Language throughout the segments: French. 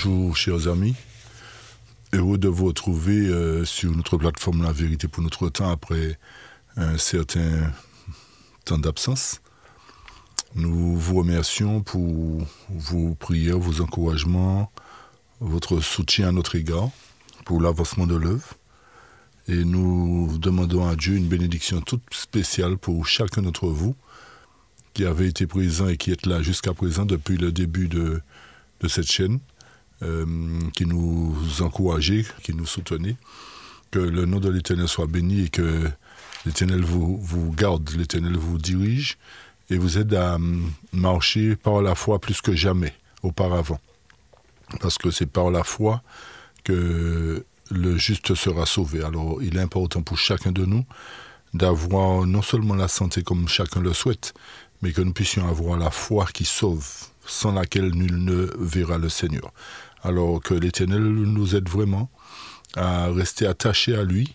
Bonjour chers amis, heureux de vous retrouver sur notre plateforme La Vérité pour notre temps après un certain temps d'absence. Nous vous remercions pour vos prières, vos encouragements, votre soutien à notre égard pour l'avancement de l'œuvre. Et nous demandons à Dieu une bénédiction toute spéciale pour chacun d'entre vous qui avez été présent et qui êtes là jusqu'à présent depuis le début de cette chaîne, qui nous encouragez, qui nous soutenez. Que le nom de l'Éternel soit béni et que l'Éternel vous garde, l'Éternel vous dirige et vous aide à marcher par la foi plus que jamais auparavant. Parce que c'est par la foi que le juste sera sauvé. Alors il est important pour chacun de nous d'avoir non seulement la santé comme chacun le souhaite, mais que nous puissions avoir la foi qui sauve, sans laquelle nul ne verra le Seigneur. Alors que l'Éternel nous aide vraiment à rester attachés à lui,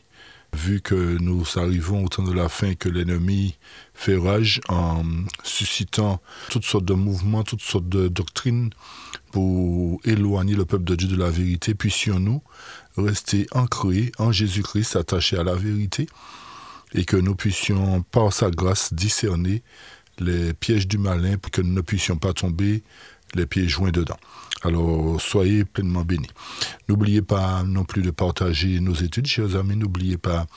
vu que nous arrivons au temps de la fin et que l'ennemi fait rage en suscitant toutes sortes de mouvements, toutes sortes de doctrines pour éloigner le peuple de Dieu de la vérité. Puissions-nous rester ancrés en Jésus-Christ, attachés à la vérité, et que nous puissions, par sa grâce, discerner les pièges du malin pour que nous ne puissions pas tomber les pieds joints dedans. Alors, soyez pleinement bénis. N'oubliez pas non plus de partager nos études, chers amis. N'oubliez pas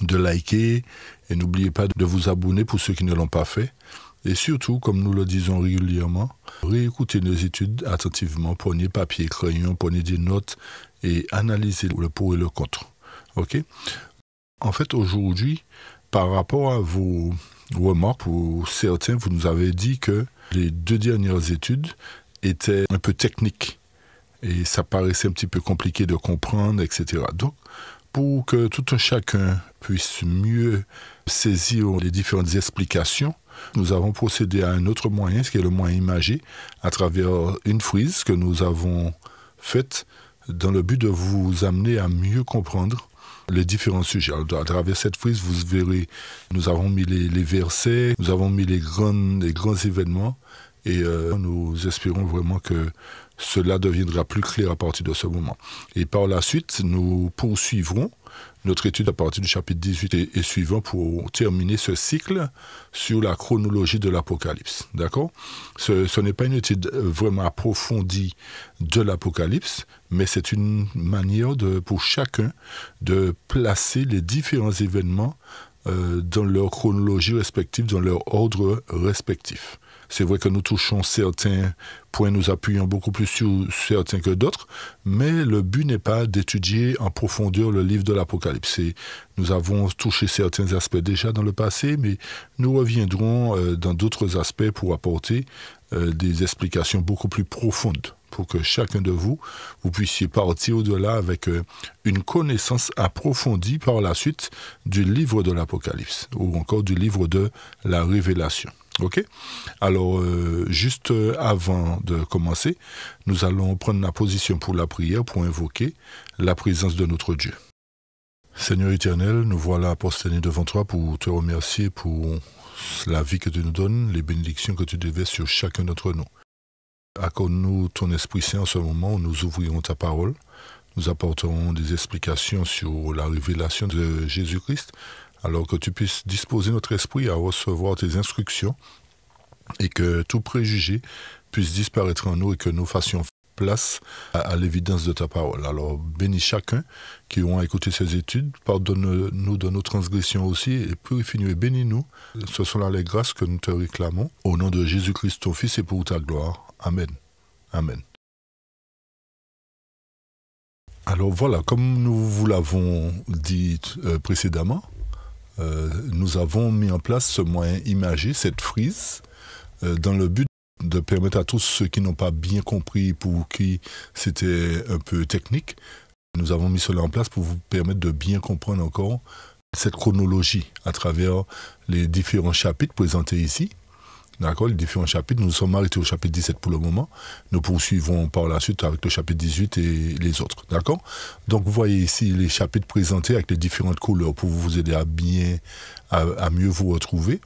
de liker et n'oubliez pas de vous abonner pour ceux qui ne l'ont pas fait. Et surtout, comme nous le disons régulièrement, réécoutez nos études attentivement, prenez papier, crayon, prenez des notes et analysez le pour et le contre. OK? En fait, aujourd'hui, par rapport à vos remarques, pour certains, vous nous avez dit que les 2 dernières études étaient un peu techniques et ça paraissait un petit peu compliqué de comprendre, etc. Donc, pour que tout un chacun puisse mieux saisir les différentes explications, nous avons procédé à un autre moyen, ce qui est le moyen imagé, à travers une frise que nous avons faite dans le but de vous amener à mieux comprendre les différents sujets. Alors, à travers cette frise, vous verrez, nous avons mis les versets, nous avons mis les grands événements et nous espérons vraiment que cela deviendra plus clair à partir de ce moment. Et par la suite, nous poursuivrons notre étude à partir du chapitre 18 et suivant pour terminer ce cycle sur la chronologie de l'Apocalypse. D'accord? Ce n'est pas une étude vraiment approfondie de l'Apocalypse, mais c'est une manière pour chacun de placer les différents événements dans leur chronologie respective, dans leur ordre respectif. C'est vrai que nous touchons certains points, nous appuyons beaucoup plus sur certains que d'autres, mais le but n'est pas d'étudier en profondeur le livre de l'Apocalypse. Nous avons touché certains aspects déjà dans le passé, mais nous reviendrons dans d'autres aspects pour apporter des explications beaucoup plus profondes, pour que chacun de vous puissiez partir au-delà avec une connaissance approfondie par la suite du livre de l'Apocalypse, ou encore du livre de la Révélation. OK? Alors, juste avant de commencer, nous allons prendre la position pour la prière, pour invoquer la présence de notre Dieu. Seigneur éternel, nous voilà prosternés devant toi pour te remercier pour la vie que tu nous donnes, les bénédictions que tu déverses sur chacun d'entre nous. Accorde-nous ton Esprit Saint en ce moment où nous ouvrirons ta parole. Nous apporterons des explications sur la révélation de Jésus-Christ, alors que tu puisses disposer notre esprit à recevoir tes instructions et que tout préjugé puisse disparaître en nous et que nous fassions place à l'évidence de ta parole. Alors bénis chacun qui aura écouté ces études, pardonne-nous de nos transgressions aussi et purifie-nous et bénis-nous. Ce sont là les grâces que nous te réclamons. Au nom de Jésus-Christ ton Fils et pour ta gloire. Amen. Amen. Alors voilà, comme nous vous l'avons dit précédemment, nous avons mis en place ce moyen imagé, cette frise, dans le but de permettre à tous ceux qui n'ont pas bien compris, pour qui c'était un peu technique, nous avons mis cela en place pour vous permettre de bien comprendre encore cette chronologie à travers les différents chapitres présentés ici. D'accord, les différents chapitres, nous sommes arrêtés au chapitre 17 pour le moment. Nous poursuivrons par la suite avec le chapitre 18 et les autres. D'accord? Donc vous voyez ici les chapitres présentés avec les différentes couleurs pour vous aider à mieux vous retrouver.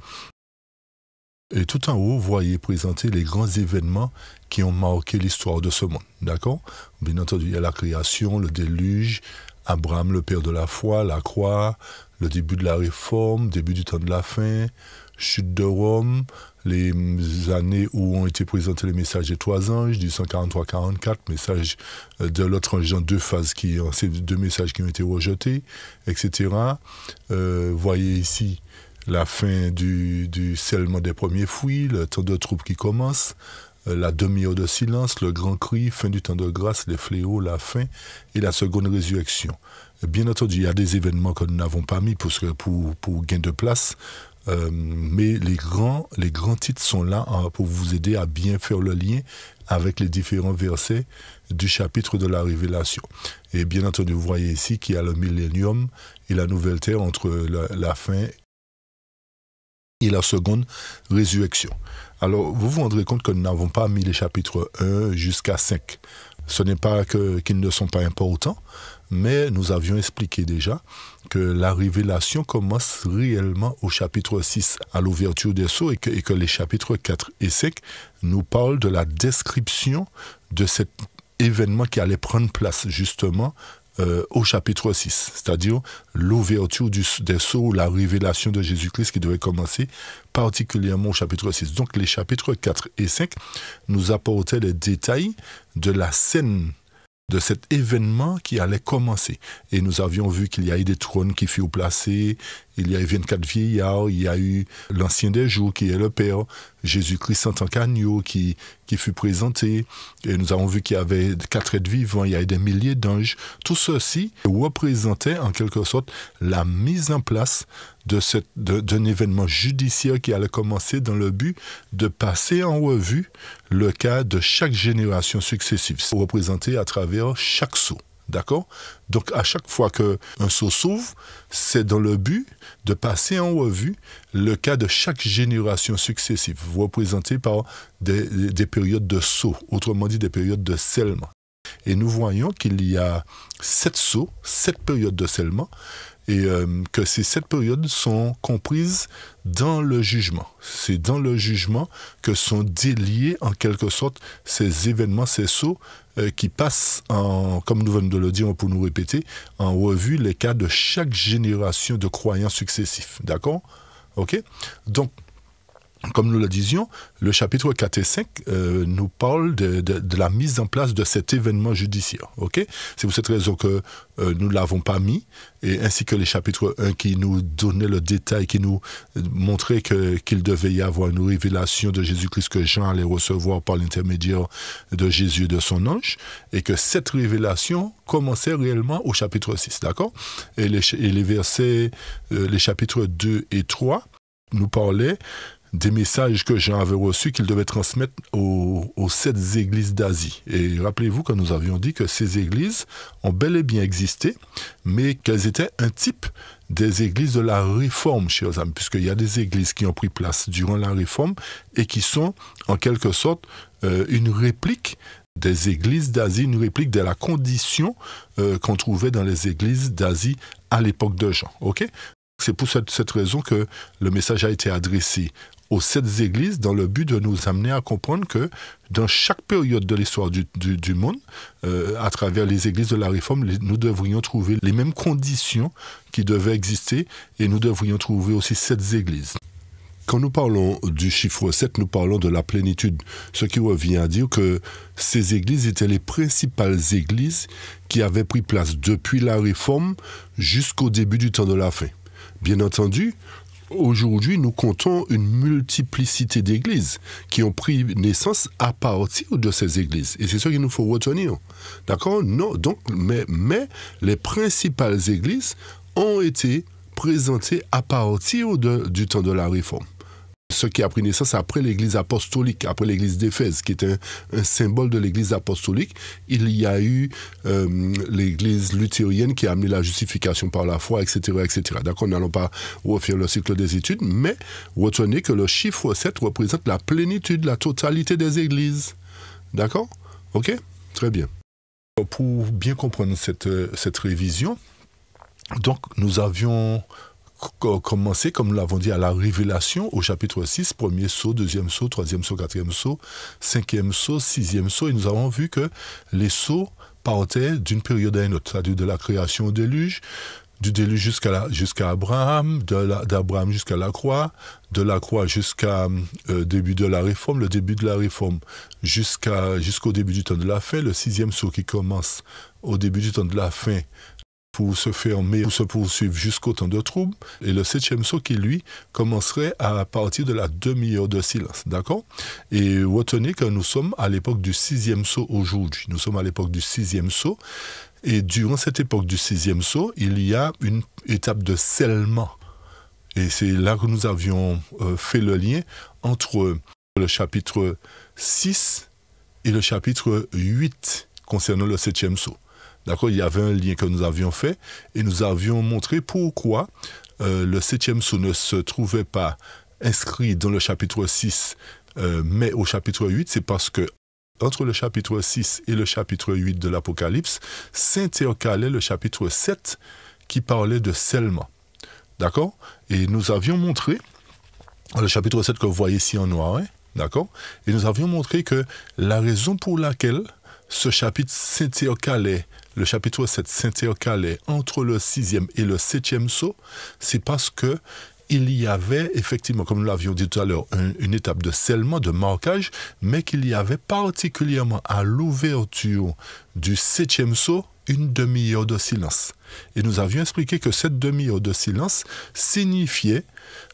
Et tout en haut, vous voyez présenter les grands événements qui ont marqué l'histoire de ce monde. D'accord? Bien entendu, il y a la création, le déluge, Abraham, le père de la foi, la croix, le début de la réforme, début du temps de la fin, chute de Rome, les années où ont été présentés les messages des trois anges, du 143-44, message de l'autre ange dans deux phases, ces deux messages qui ont été rejetés, etc. Vous voyez ici la fin du scellement des premiers fruits, le temps de troupe qui commence, la demi-heure de silence, le grand cri, fin du temps de grâce, les fléaux, la fin et la seconde résurrection. Bien entendu, il y a des événements que nous n'avons pas mis pour gain de place, mais les grands titres sont là pour vous aider à bien faire le lien avec les différents versets du chapitre de la Révélation. Et bien entendu, vous voyez ici qu'il y a le millénium et la nouvelle terre entre la fin et la seconde résurrection. Alors, vous vous rendrez compte que nous n'avons pas mis les chapitres 1 jusqu'à 5. Ce n'est pas qu'ils ne sont pas importants, mais nous avions expliqué déjà que la révélation commence réellement au chapitre 6, à l'ouverture des sceaux, et que les chapitres 4 et 5 nous parlent de la description de cet événement qui allait prendre place justement au chapitre 6, c'est-à-dire l'ouverture des sceaux, la révélation de Jésus-Christ qui devait commencer particulièrement au chapitre 6. Donc les chapitres 4 et 5 nous apportaient les détails de la scène de cet événement qui allait commencer. Et nous avions vu qu'il y a eu des trônes qui furent placés, il y a eu 24 vieillards, il y a eu l'Ancien des jours qui est le Père, Jésus-Christ en tant qu'agneau qui fut présenté. Et nous avons vu qu'il y avait 4 êtres vivants, il y a eu des milliers d'anges. Tout ceci représentait en quelque sorte la mise en place d'un événement judiciaire qui allait commencer dans le but de passer en revue le cas de chaque génération successive, représenté à travers chaque sceau. D'accord? Donc, à chaque fois qu'un sceau s'ouvre, c'est dans le but de passer en revue le cas de chaque génération successive, représenté par des périodes de sceaux, autrement dit des périodes de scellement. Et nous voyons qu'il y a 7 sceaux, 7 périodes de scellement, et que ces 7 périodes sont comprises dans le jugement. C'est dans le jugement que sont déliés en quelque sorte ces événements, ces sceaux qui passent, comme nous venons de le dire pour nous répéter, en revue les cas de chaque génération de croyants successifs. D'accord? Ok? Donc, comme nous le disions, le chapitre 4 et 5 nous parle de la mise en place de cet événement judiciaire. Okay? C'est pour cette raison que nous ne l'avons pas mis, et ainsi que les chapitres 1 qui nous donnaient le détail, qui nous montraient qu'il devait y avoir une révélation de Jésus-Christ que Jean allait recevoir par l'intermédiaire de Jésus et de son ange, et que cette révélation commençait réellement au chapitre 6. D'accord? Et les versets, les chapitres 2 et 3 nous parlaient des messages que Jean avait reçus qu'il devait transmettre aux 7 églises d'Asie. Et rappelez-vous que nous avions dit que ces églises ont bel et bien existé, mais qu'elles étaient un type des églises de la Réforme, chers amis, puisqu'il y a des églises qui ont pris place durant la Réforme et qui sont en quelque sorte une réplique des églises d'Asie, une réplique de la condition qu'on trouvait dans les églises d'Asie à l'époque de Jean. Okay? C'est pour cette raison que le message a été adressé aux 7 églises dans le but de nous amener à comprendre que dans chaque période de l'histoire du monde, à travers les églises de la Réforme, nous devrions trouver les mêmes conditions qui devaient exister et nous devrions trouver aussi 7 églises. Quand nous parlons du chiffre 7, nous parlons de la plénitude, ce qui revient à dire que ces églises étaient les principales églises qui avaient pris place depuis la Réforme jusqu'au début du temps de la fin. Bien entendu, aujourd'hui, nous comptons une multiplicité d'églises qui ont pris naissance à partir de ces églises. Et c'est ça qu'il nous faut retenir. D'accord? Non, donc, mais les principales églises ont été présentées à partir du temps de la Réforme. Ce qui a pris naissance après l'église apostolique, après l'église d'Éphèse, qui est un symbole de l'église apostolique. Il y a eu l'église luthérienne qui a amené la justification par la foi, etc. etc. D'accord, nous n'allons pas refaire le cycle des études, mais retenez que le chiffre 7 représente la plénitude, la totalité des églises. D'accord? Ok? Très bien. Pour bien comprendre cette révision, donc nous avions commencer, comme nous l'avons dit, à la révélation au chapitre 6, premier sceau, deuxième sceau, troisième sceau, quatrième sceau, cinquième sceau, sixième sceau, et nous avons vu que les sceaux partaient d'une période à une autre, c'est-à-dire de la création au déluge, du déluge jusqu'à Abraham, d'Abraham jusqu'à la croix, de la croix jusqu'à début de la réforme, le début de la réforme jusqu'au début du temps de la fin, le sixième sceau qui commence au début du temps de la fin pour se fermer, pour se poursuivre jusqu'au temps de trouble, et le septième sceau qui, lui, commencerait à partir de la demi-heure de silence, d'accord? Et retenez que nous sommes à l'époque du sixième sceau aujourd'hui, nous sommes à l'époque du sixième sceau, et durant cette époque du sixième sceau, il y a une étape de scellement, et c'est là que nous avions fait le lien entre le chapitre 6 et le chapitre 8 concernant le septième sceau. D'accord, il y avait un lien que nous avions fait et nous avions montré pourquoi le septième sceau ne se trouvait pas inscrit dans le chapitre 6, mais au chapitre 8. C'est parce que entre le chapitre 6 et le chapitre 8 de l'Apocalypse, s'intercalait le chapitre 7 qui parlait de scellement. D'accord? Et nous avions montré, le chapitre 7 que vous voyez ici en noir, hein, d'accord? Et nous avions montré que la raison pour laquelle ce chapitre s'intercalait, le chapitre 7 s'intercalait entre le 6e et le 7e sceau, c'est parce que il y avait effectivement, comme nous l'avions dit tout à l'heure, une étape de scellement, de marquage, mais qu'il y avait particulièrement à l'ouverture du 7e sceau une demi-heure de silence. Et nous avions expliqué que cette demi-heure de silence signifiait,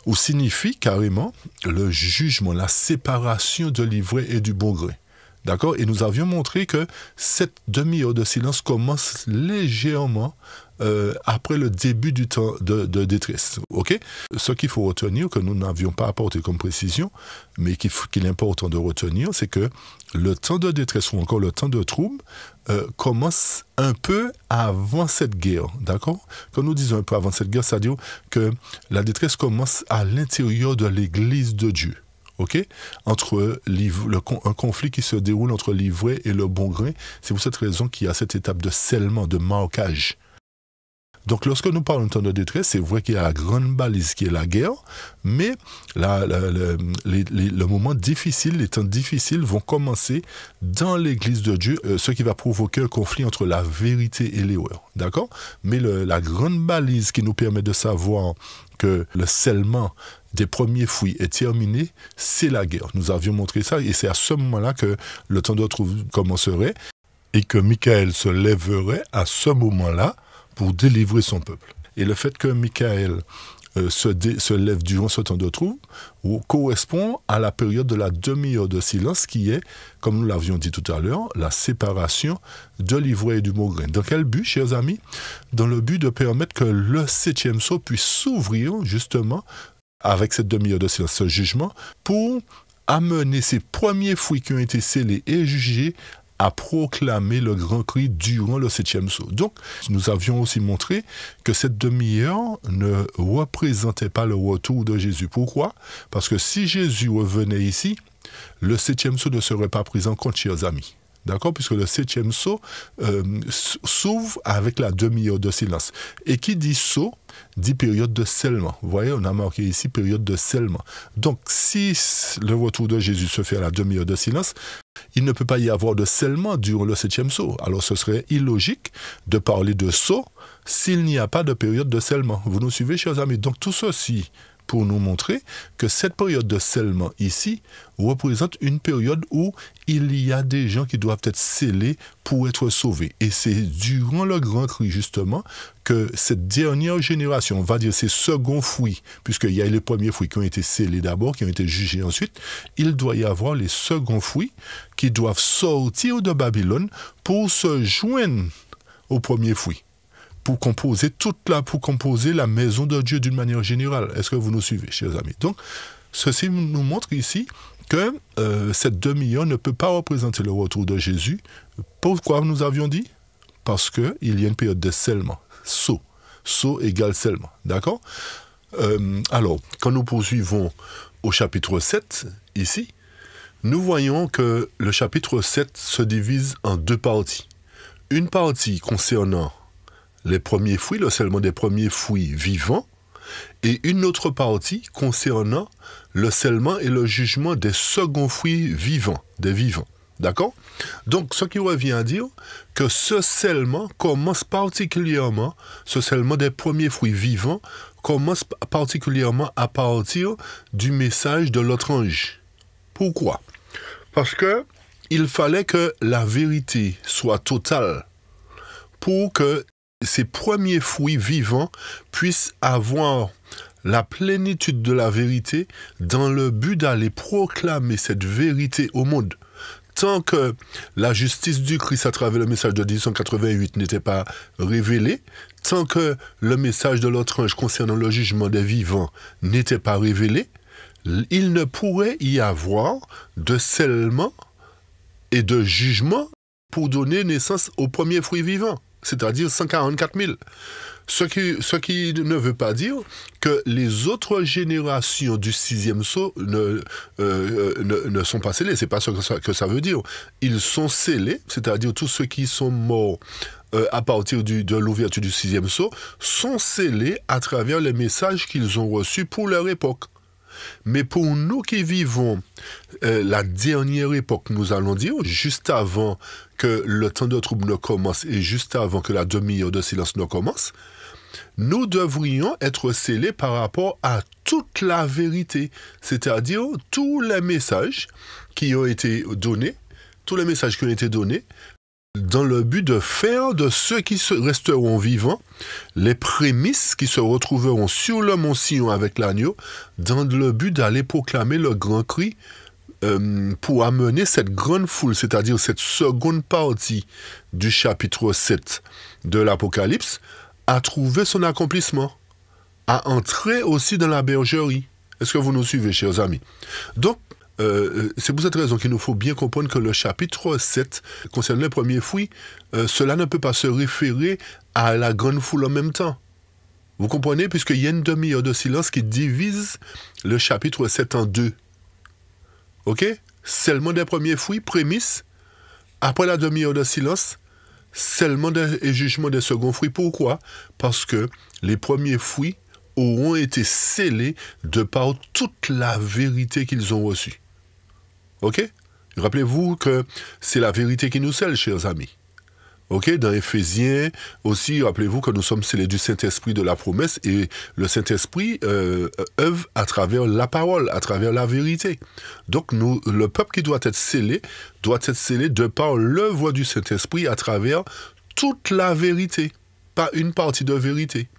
ou signifie carrément, le jugement, la séparation de l'ivraie et du bon gré. D'accord? Et nous avions montré que cette demi-heure de silence commence légèrement après le début du temps de détresse. Okay? Ce qu'il faut retenir, que nous n'avions pas apporté comme précision, mais qu'il est important de retenir, c'est que le temps de détresse ou encore le temps de trouble commence un peu avant cette guerre. D'accord? Quand nous disons un peu avant cette guerre, c'est-à-dire que la détresse commence à l'intérieur de l'Église de Dieu. Okay? Entre un conflit qui se déroule entre l'ivraie et le bon grain. C'est pour cette raison qu'il y a cette étape de scellement, de marquage. Donc lorsque nous parlons de temps de détresse, c'est vrai qu'il y a la grande balise qui est la guerre, mais le moment difficile, les temps difficiles vont commencer dans l'Église de Dieu, ce qui va provoquer un conflit entre la vérité et l'erreur. D'accord? Mais la grande balise qui nous permet de savoir que le scellement des premiers fruits est terminé, c'est la guerre. Nous avions montré ça, et c'est à ce moment-là que le temps de trouble commencerait, et que Michael se lèverait à ce moment-là pour délivrer son peuple. Et le fait que Michael se lève durant ce temps de trouble correspond à la période de la demi-heure de silence qui est, comme nous l'avions dit tout à l'heure, la séparation de l'ivraie et du bon grain. Dans quel but, chers amis? Dans le but de permettre que le 7e sceau puisse s'ouvrir justement avec cette demi-heure de silence, ce jugement, pour amener ces premiers fruits qui ont été scellés et jugés à proclamer le grand cri durant le 7e sceau. Donc, nous avions aussi montré que cette demi-heure ne représentait pas le retour de Jésus. Pourquoi? Parce que si Jésus revenait ici, le 7e sceau ne serait pas pris en compte, chers amis. D'accord? Puisque le 7e sceau s'ouvre avec la demi-heure de silence. Et qui dit sceau, dit période de scellement. Vous voyez, on a marqué ici période de scellement. Donc, si le retour de Jésus se fait à la demi-heure de silence, il ne peut pas y avoir de scellement durant le 7e sceau. Alors, ce serait illogique de parler de sceau s'il n'y a pas de période de scellement. Vous nous suivez, chers amis? Donc, tout ceci pour nous montrer que cette période de scellement ici représente une période où il y a des gens qui doivent être scellés pour être sauvés. Et c'est durant le grand cri, justement, que cette dernière génération, on va dire ces seconds fruits, puisqu'il y a les premiers fruits qui ont été scellés d'abord, qui ont été jugés ensuite, il doit y avoir les seconds fruits qui doivent sortir de Babylone pour se joindre aux premiers fruits, pour composer la maison de Dieu d'une manière générale. Est-ce que vous nous suivez, chers amis? Donc, ceci nous montre ici que cette demi-heure ne peut pas représenter le retour de Jésus. Pourquoi nous avions dit? Parce qu'il y a une période de scellement. Sceau. Sceau égale scellement. D'accord? Alors, quand nous poursuivons au chapitre 7, ici, nous voyons que le chapitre 7 se divise en deux parties. Une partie concernant les premiers fruits, le scellement des premiers fruits vivants, et une autre partie concernant le scellement et le jugement des seconds fruits vivants, des vivants. D'accord? Donc, ce qui revient à dire que ce scellement commence particulièrement, ce scellement des premiers fruits vivants, commence particulièrement à partir du message de l'autre ange. Pourquoi? Parce que il fallait que la vérité soit totale pour que ces premiers fruits vivants puissent avoir la plénitude de la vérité dans le but d'aller proclamer cette vérité au monde. Tant que la justice du Christ à travers le message de 1888 n'était pas révélée, tant que le message de l'autre ange concernant le jugement des vivants n'était pas révélé, il ne pourrait y avoir de scellement et de jugement pour donner naissance aux premiers fruits vivants, c'est-à-dire 144 000. Ce qui ne veut pas dire que les autres générations du sixième sceau ne sont pas scellés. C'est pas ce que ça veut dire. Ils sont scellés, c'est-à-dire tous ceux qui sont morts à partir de l'ouverture du sixième sceau sont scellés à travers les messages qu'ils ont reçus pour leur époque. Mais pour nous qui vivons la dernière époque, nous allons dire, juste avant que le temps de trouble ne commence et juste avant que la demi-heure de silence ne commence, nous devrions être scellés par rapport à toute la vérité, c'est-à-dire tous les messages qui ont été donnés, dans le but de faire de ceux qui resteront vivants les prémices qui se retrouveront sur le mont Sion avec l'agneau, dans le but d'aller proclamer le grand cri pour amener cette grande foule, c'est-à-dire cette seconde partie du chapitre 7 de l'Apocalypse, à trouver son accomplissement, à entrer aussi dans la bergerie. Est-ce que vous nous suivez, chers amis? Donc, c'est pour cette raison qu'il nous faut bien comprendre que le chapitre 7 concerne les premiers fruits. Cela ne peut pas se référer à la grande foule en même temps. Vous comprenez? Puisqu'il y a une demi-heure de silence qui divise le chapitre 7 en deux. Ok? Seulement des premiers fruits, prémices. Après la demi-heure de silence, seulement et jugement des seconds fruits. Pourquoi? Parce que les premiers fruits auront été scellés de par toute la vérité qu'ils ont reçue. Ok? Rappelez-vous que c'est la vérité qui nous scelle, chers amis. Ok? Dans Éphésiens aussi, rappelez-vous que nous sommes scellés du Saint-Esprit de la promesse et le Saint-Esprit œuvre à travers la parole, à travers la vérité. Donc le peuple qui doit être scellé de par l'œuvre du Saint-Esprit à travers toute la vérité, pas une partie de vérité.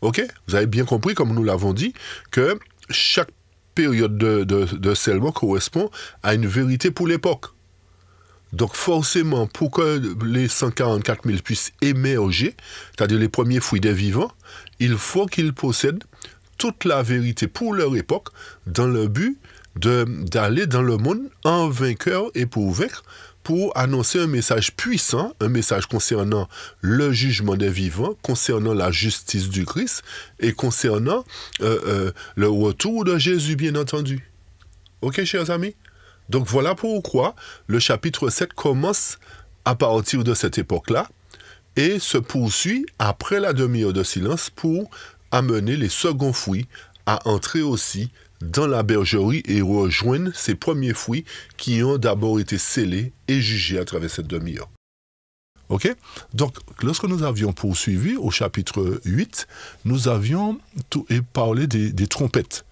Ok? Vous avez bien compris, comme nous l'avons dit, que chaque période de scellement correspond à une vérité pour l'époque. Donc forcément, pour que les 144 000 puissent émerger, c'est-à-dire les premiers fruits des vivants, il faut qu'ils possèdent toute la vérité pour leur époque, dans le but d'aller dans le monde en vainqueur et pour vaincre, pour annoncer un message puissant, un message concernant le jugement des vivants, concernant la justice du Christ et concernant le retour de Jésus, bien entendu. Ok, chers amis? Donc voilà pourquoi le chapitre 7 commence à partir de cette époque-là et se poursuit après la demi-heure de silence pour amener les seconds fruits à entrer aussi dans la bergerie et rejoindre ces premiers fruits qui ont d'abord été scellés et jugés à travers cette demi-heure. Ok? Donc, lorsque nous avions poursuivi au chapitre 8, nous avions parlé des trompettes.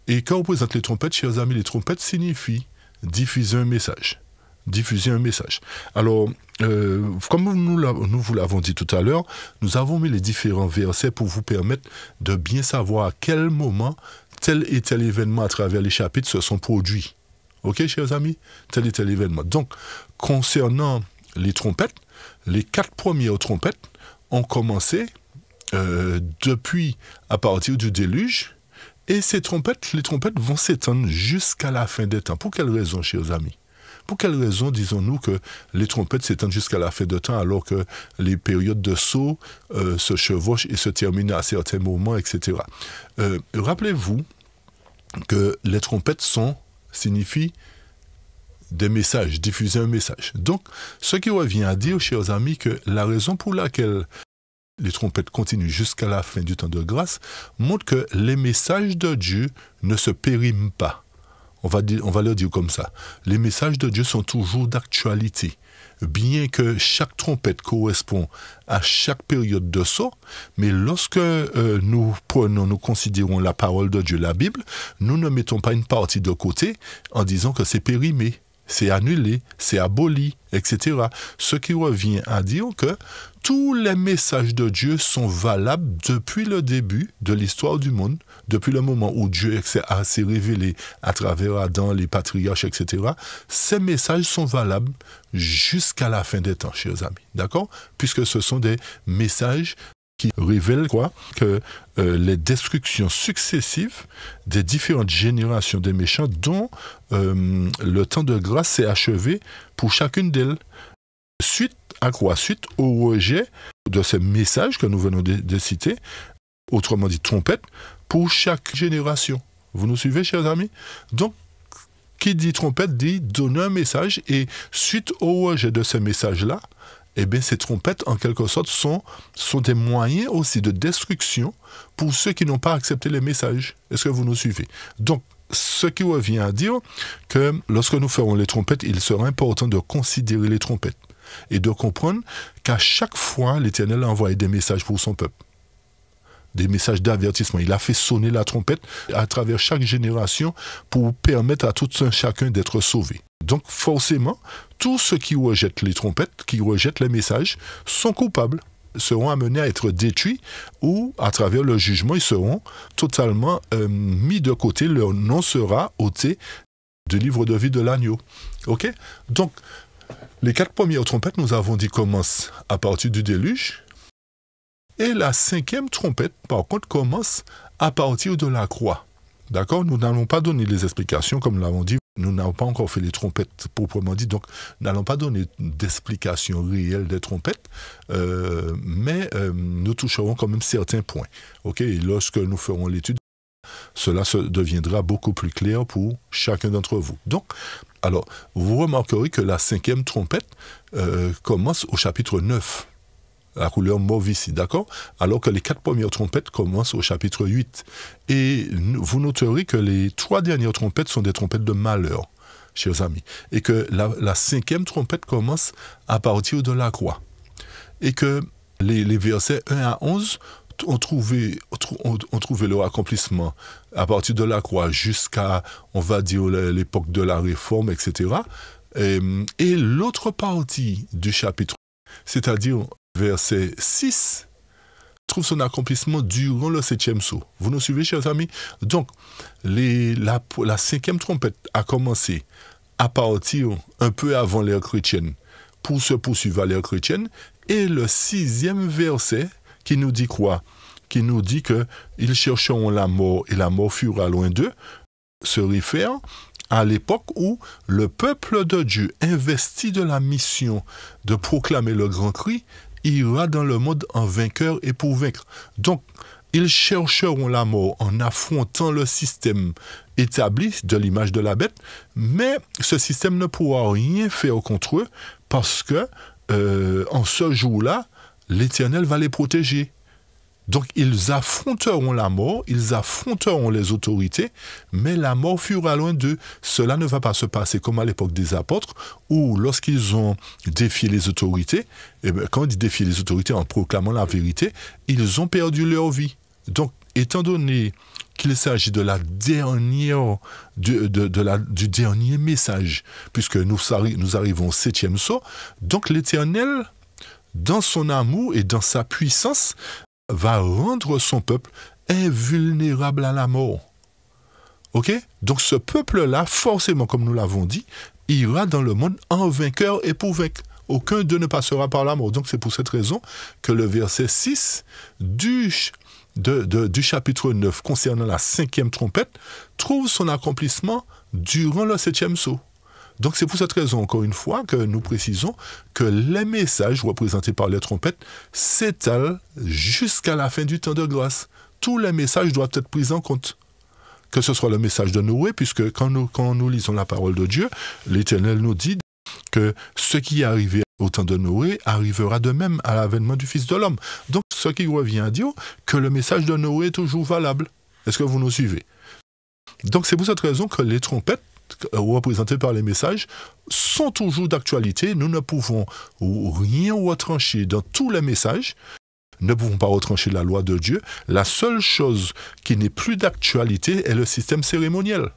Et quand on présente les trompettes, chers amis, les trompettes signifient diffuser un message. Diffuser un message. Alors, comme nous vous l'avons dit tout à l'heure, nous avons mis les différents versets pour vous permettre de bien savoir à quel moment tel et tel événement à travers les chapitres se sont produits. Ok, chers amis? Tel et tel événement. Donc, concernant les trompettes, les 4 premières trompettes ont commencé depuis à partir du déluge. Et les trompettes vont s'étendre jusqu'à la fin des temps. Pour quelle raison, chers amis? Pour quelle raison disons-nous que les trompettes s'étendent jusqu'à la fin des temps alors que les périodes de sceau se chevauchent et se terminent à certains moments, etc. Rappelez-vous que les trompettes signifient des messages, diffuser un message. Donc, ce qui revient à dire, chers amis, que la raison pour laquelle les trompettes continuent jusqu'à la fin du temps de grâce, montre que les messages de Dieu ne se périment pas. On va le dire comme ça. Les messages de Dieu sont toujours d'actualité. Bien que chaque trompette correspond à chaque période de saut, mais lorsque nous considérons la parole de Dieu, la Bible, nous ne mettons pas une partie de côté en disant que c'est périmé, c'est annulé, c'est aboli, etc. Ce qui revient à dire que tous les messages de Dieu sont valables depuis le début de l'histoire du monde, depuis le moment où Dieu s'est révélé à travers Adam, les patriarches, etc. Ces messages sont valables jusqu'à la fin des temps, chers amis. D'accord? Puisque ce sont des messages qui révèlent que les destructions successives des différentes générations des méchants dont le temps de grâce s'est achevé pour chacune d'elles. Suite à quoi? Suite au rejet de ces messages que nous venons de citer, autrement dit trompette, pour chaque génération. Vous nous suivez, chers amis? Donc, qui dit trompette dit donner un message, et suite au rejet de ces messages-là, eh bien, ces trompettes, en quelque sorte, sont des moyens aussi de destruction pour ceux qui n'ont pas accepté les messages. Est-ce que vous nous suivez? Donc, ce qui revient à dire que lorsque nous ferons les trompettes, il sera important de considérer les trompettes et de comprendre qu'à chaque fois, l'Éternel a envoyé des messages pour son peuple. Des messages d'avertissement. Il a fait sonner la trompette à travers chaque génération pour permettre à tout un chacun d'être sauvé. Donc forcément, tous ceux qui rejettent les trompettes, qui rejettent les messages, sont coupables, seront amenés à être détruits, ou à travers le jugement, ils seront totalement mis de côté, leur nom sera ôté du livre de vie de l'agneau. Ok? Donc, les 4 premières trompettes, nous avons dit, commencent à partir du déluge, et la 5e trompette, par contre, commence à partir de la croix. D'accord? Nous n'allons pas donner les explications, comme nous l'avons dit. Nous n'avons pas encore fait les trompettes proprement dit, donc nous n'allons pas donner d'explication réelle des trompettes, mais nous toucherons quand même certains points. Ok? Et lorsque nous ferons l'étude, cela deviendra beaucoup plus clair pour chacun d'entre vous. Donc, alors, vous remarquerez que la 5e trompette commence au chapitre 9. La couleur mauve ici, d'accord? Alors que les 4 premières trompettes commencent au chapitre 8. Et vous noterez que les 3 dernières trompettes sont des trompettes de malheur, chers amis. Et que la 5e trompette commence à partir de la croix. Et que les versets 1 à 11 ont trouvé leur accomplissement à partir de la croix jusqu'à, on va dire, l'époque de la Réforme, etc. Et l'autre partie du chapitre, c'est-à-dire verset 6, trouve son accomplissement durant le 7e sceau. Vous nous suivez, chers amis? Donc, la 5e trompette a commencé à partir un peu avant l'ère chrétienne pour se poursuivre à l'ère chrétienne, et le 6e verset qui nous dit quoi? Qui nous dit que ils chercheront la mort et la mort fuira loin d'eux, se réfère à l'époque où le peuple de Dieu, investi de la mission de proclamer le grand cri, ira dans le monde en vainqueur et pour vaincre. Donc, ils chercheront la mort en affrontant le système établi de l'image de la bête, mais ce système ne pourra rien faire contre eux parce que, en ce jour-là, l'Éternel va les protéger. Donc, ils affronteront la mort, ils affronteront les autorités, mais la mort fuira loin d'eux. Cela ne va pas se passer comme à l'époque des apôtres, où lorsqu'ils ont défié les autorités, et bien, quand ils défient les autorités en proclamant la vérité, ils ont perdu leur vie. Donc, étant donné qu'il s'agit de la dernière, du dernier message, puisque nous arrivons au 7e sceau, donc l'Éternel, dans son amour et dans sa puissance, va rendre son peuple invulnérable à la mort. Ok? Donc ce peuple-là, forcément, comme nous l'avons dit, ira dans le monde en vainqueur et pour vaincre. Aucun d'eux ne passera par la mort. Donc c'est pour cette raison que le verset 6 du chapitre 9 concernant la 5e trompette trouve son accomplissement durant le 7e sceau. Donc c'est pour cette raison, encore une fois, que nous précisons que les messages représentés par les trompettes s'étalent jusqu'à la fin du temps de grâce. Tous les messages doivent être pris en compte. Que ce soit le message de Noé, puisque quand nous lisons la parole de Dieu, l'Éternel nous dit que ce qui est arrivé au temps de Noé arrivera de même à l'avènement du Fils de l'homme. Donc, ce qui revient à dire que le message de Noé est toujours valable. Est-ce que vous nous suivez? Donc, c'est pour cette raison que les trompettes, représentées par les messages, sont toujours d'actualité. Nous ne pouvons rien retrancher dans tous les messages. Nous ne pouvons pas retrancher la loi de Dieu. La seule chose qui n'est plus d'actualité est le système cérémoniel.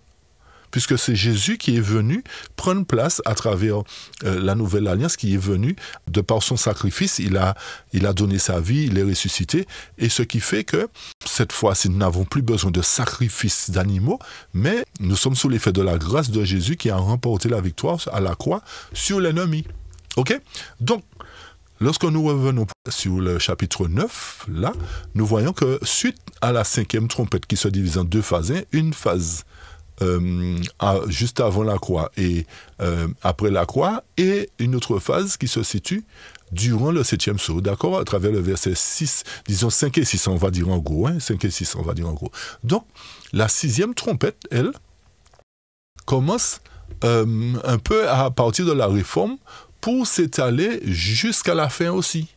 Puisque c'est Jésus qui est venu prendre place à travers la nouvelle alliance, qui est venu, de par son sacrifice, il a donné sa vie, il est ressuscité, et ce qui fait que, cette fois-ci, nous n'avons plus besoin de sacrifices d'animaux, mais nous sommes sous l'effet de la grâce de Jésus qui a remporté la victoire à la croix sur l'ennemi. Ok? Donc, lorsque nous revenons sur le chapitre 9, là, nous voyons que suite à la 5e trompette qui se divise en 2 phases, une phase juste avant la croix et après la croix, et une autre phase qui se situe durant le 7e sceau, d'accord, à travers le verset 6, disons 5 et 6, on va dire en gros, 5 et 6, on va dire en gros. Donc, la 6e trompette, elle, commence un peu à partir de la réforme pour s'étaler jusqu'à la fin aussi.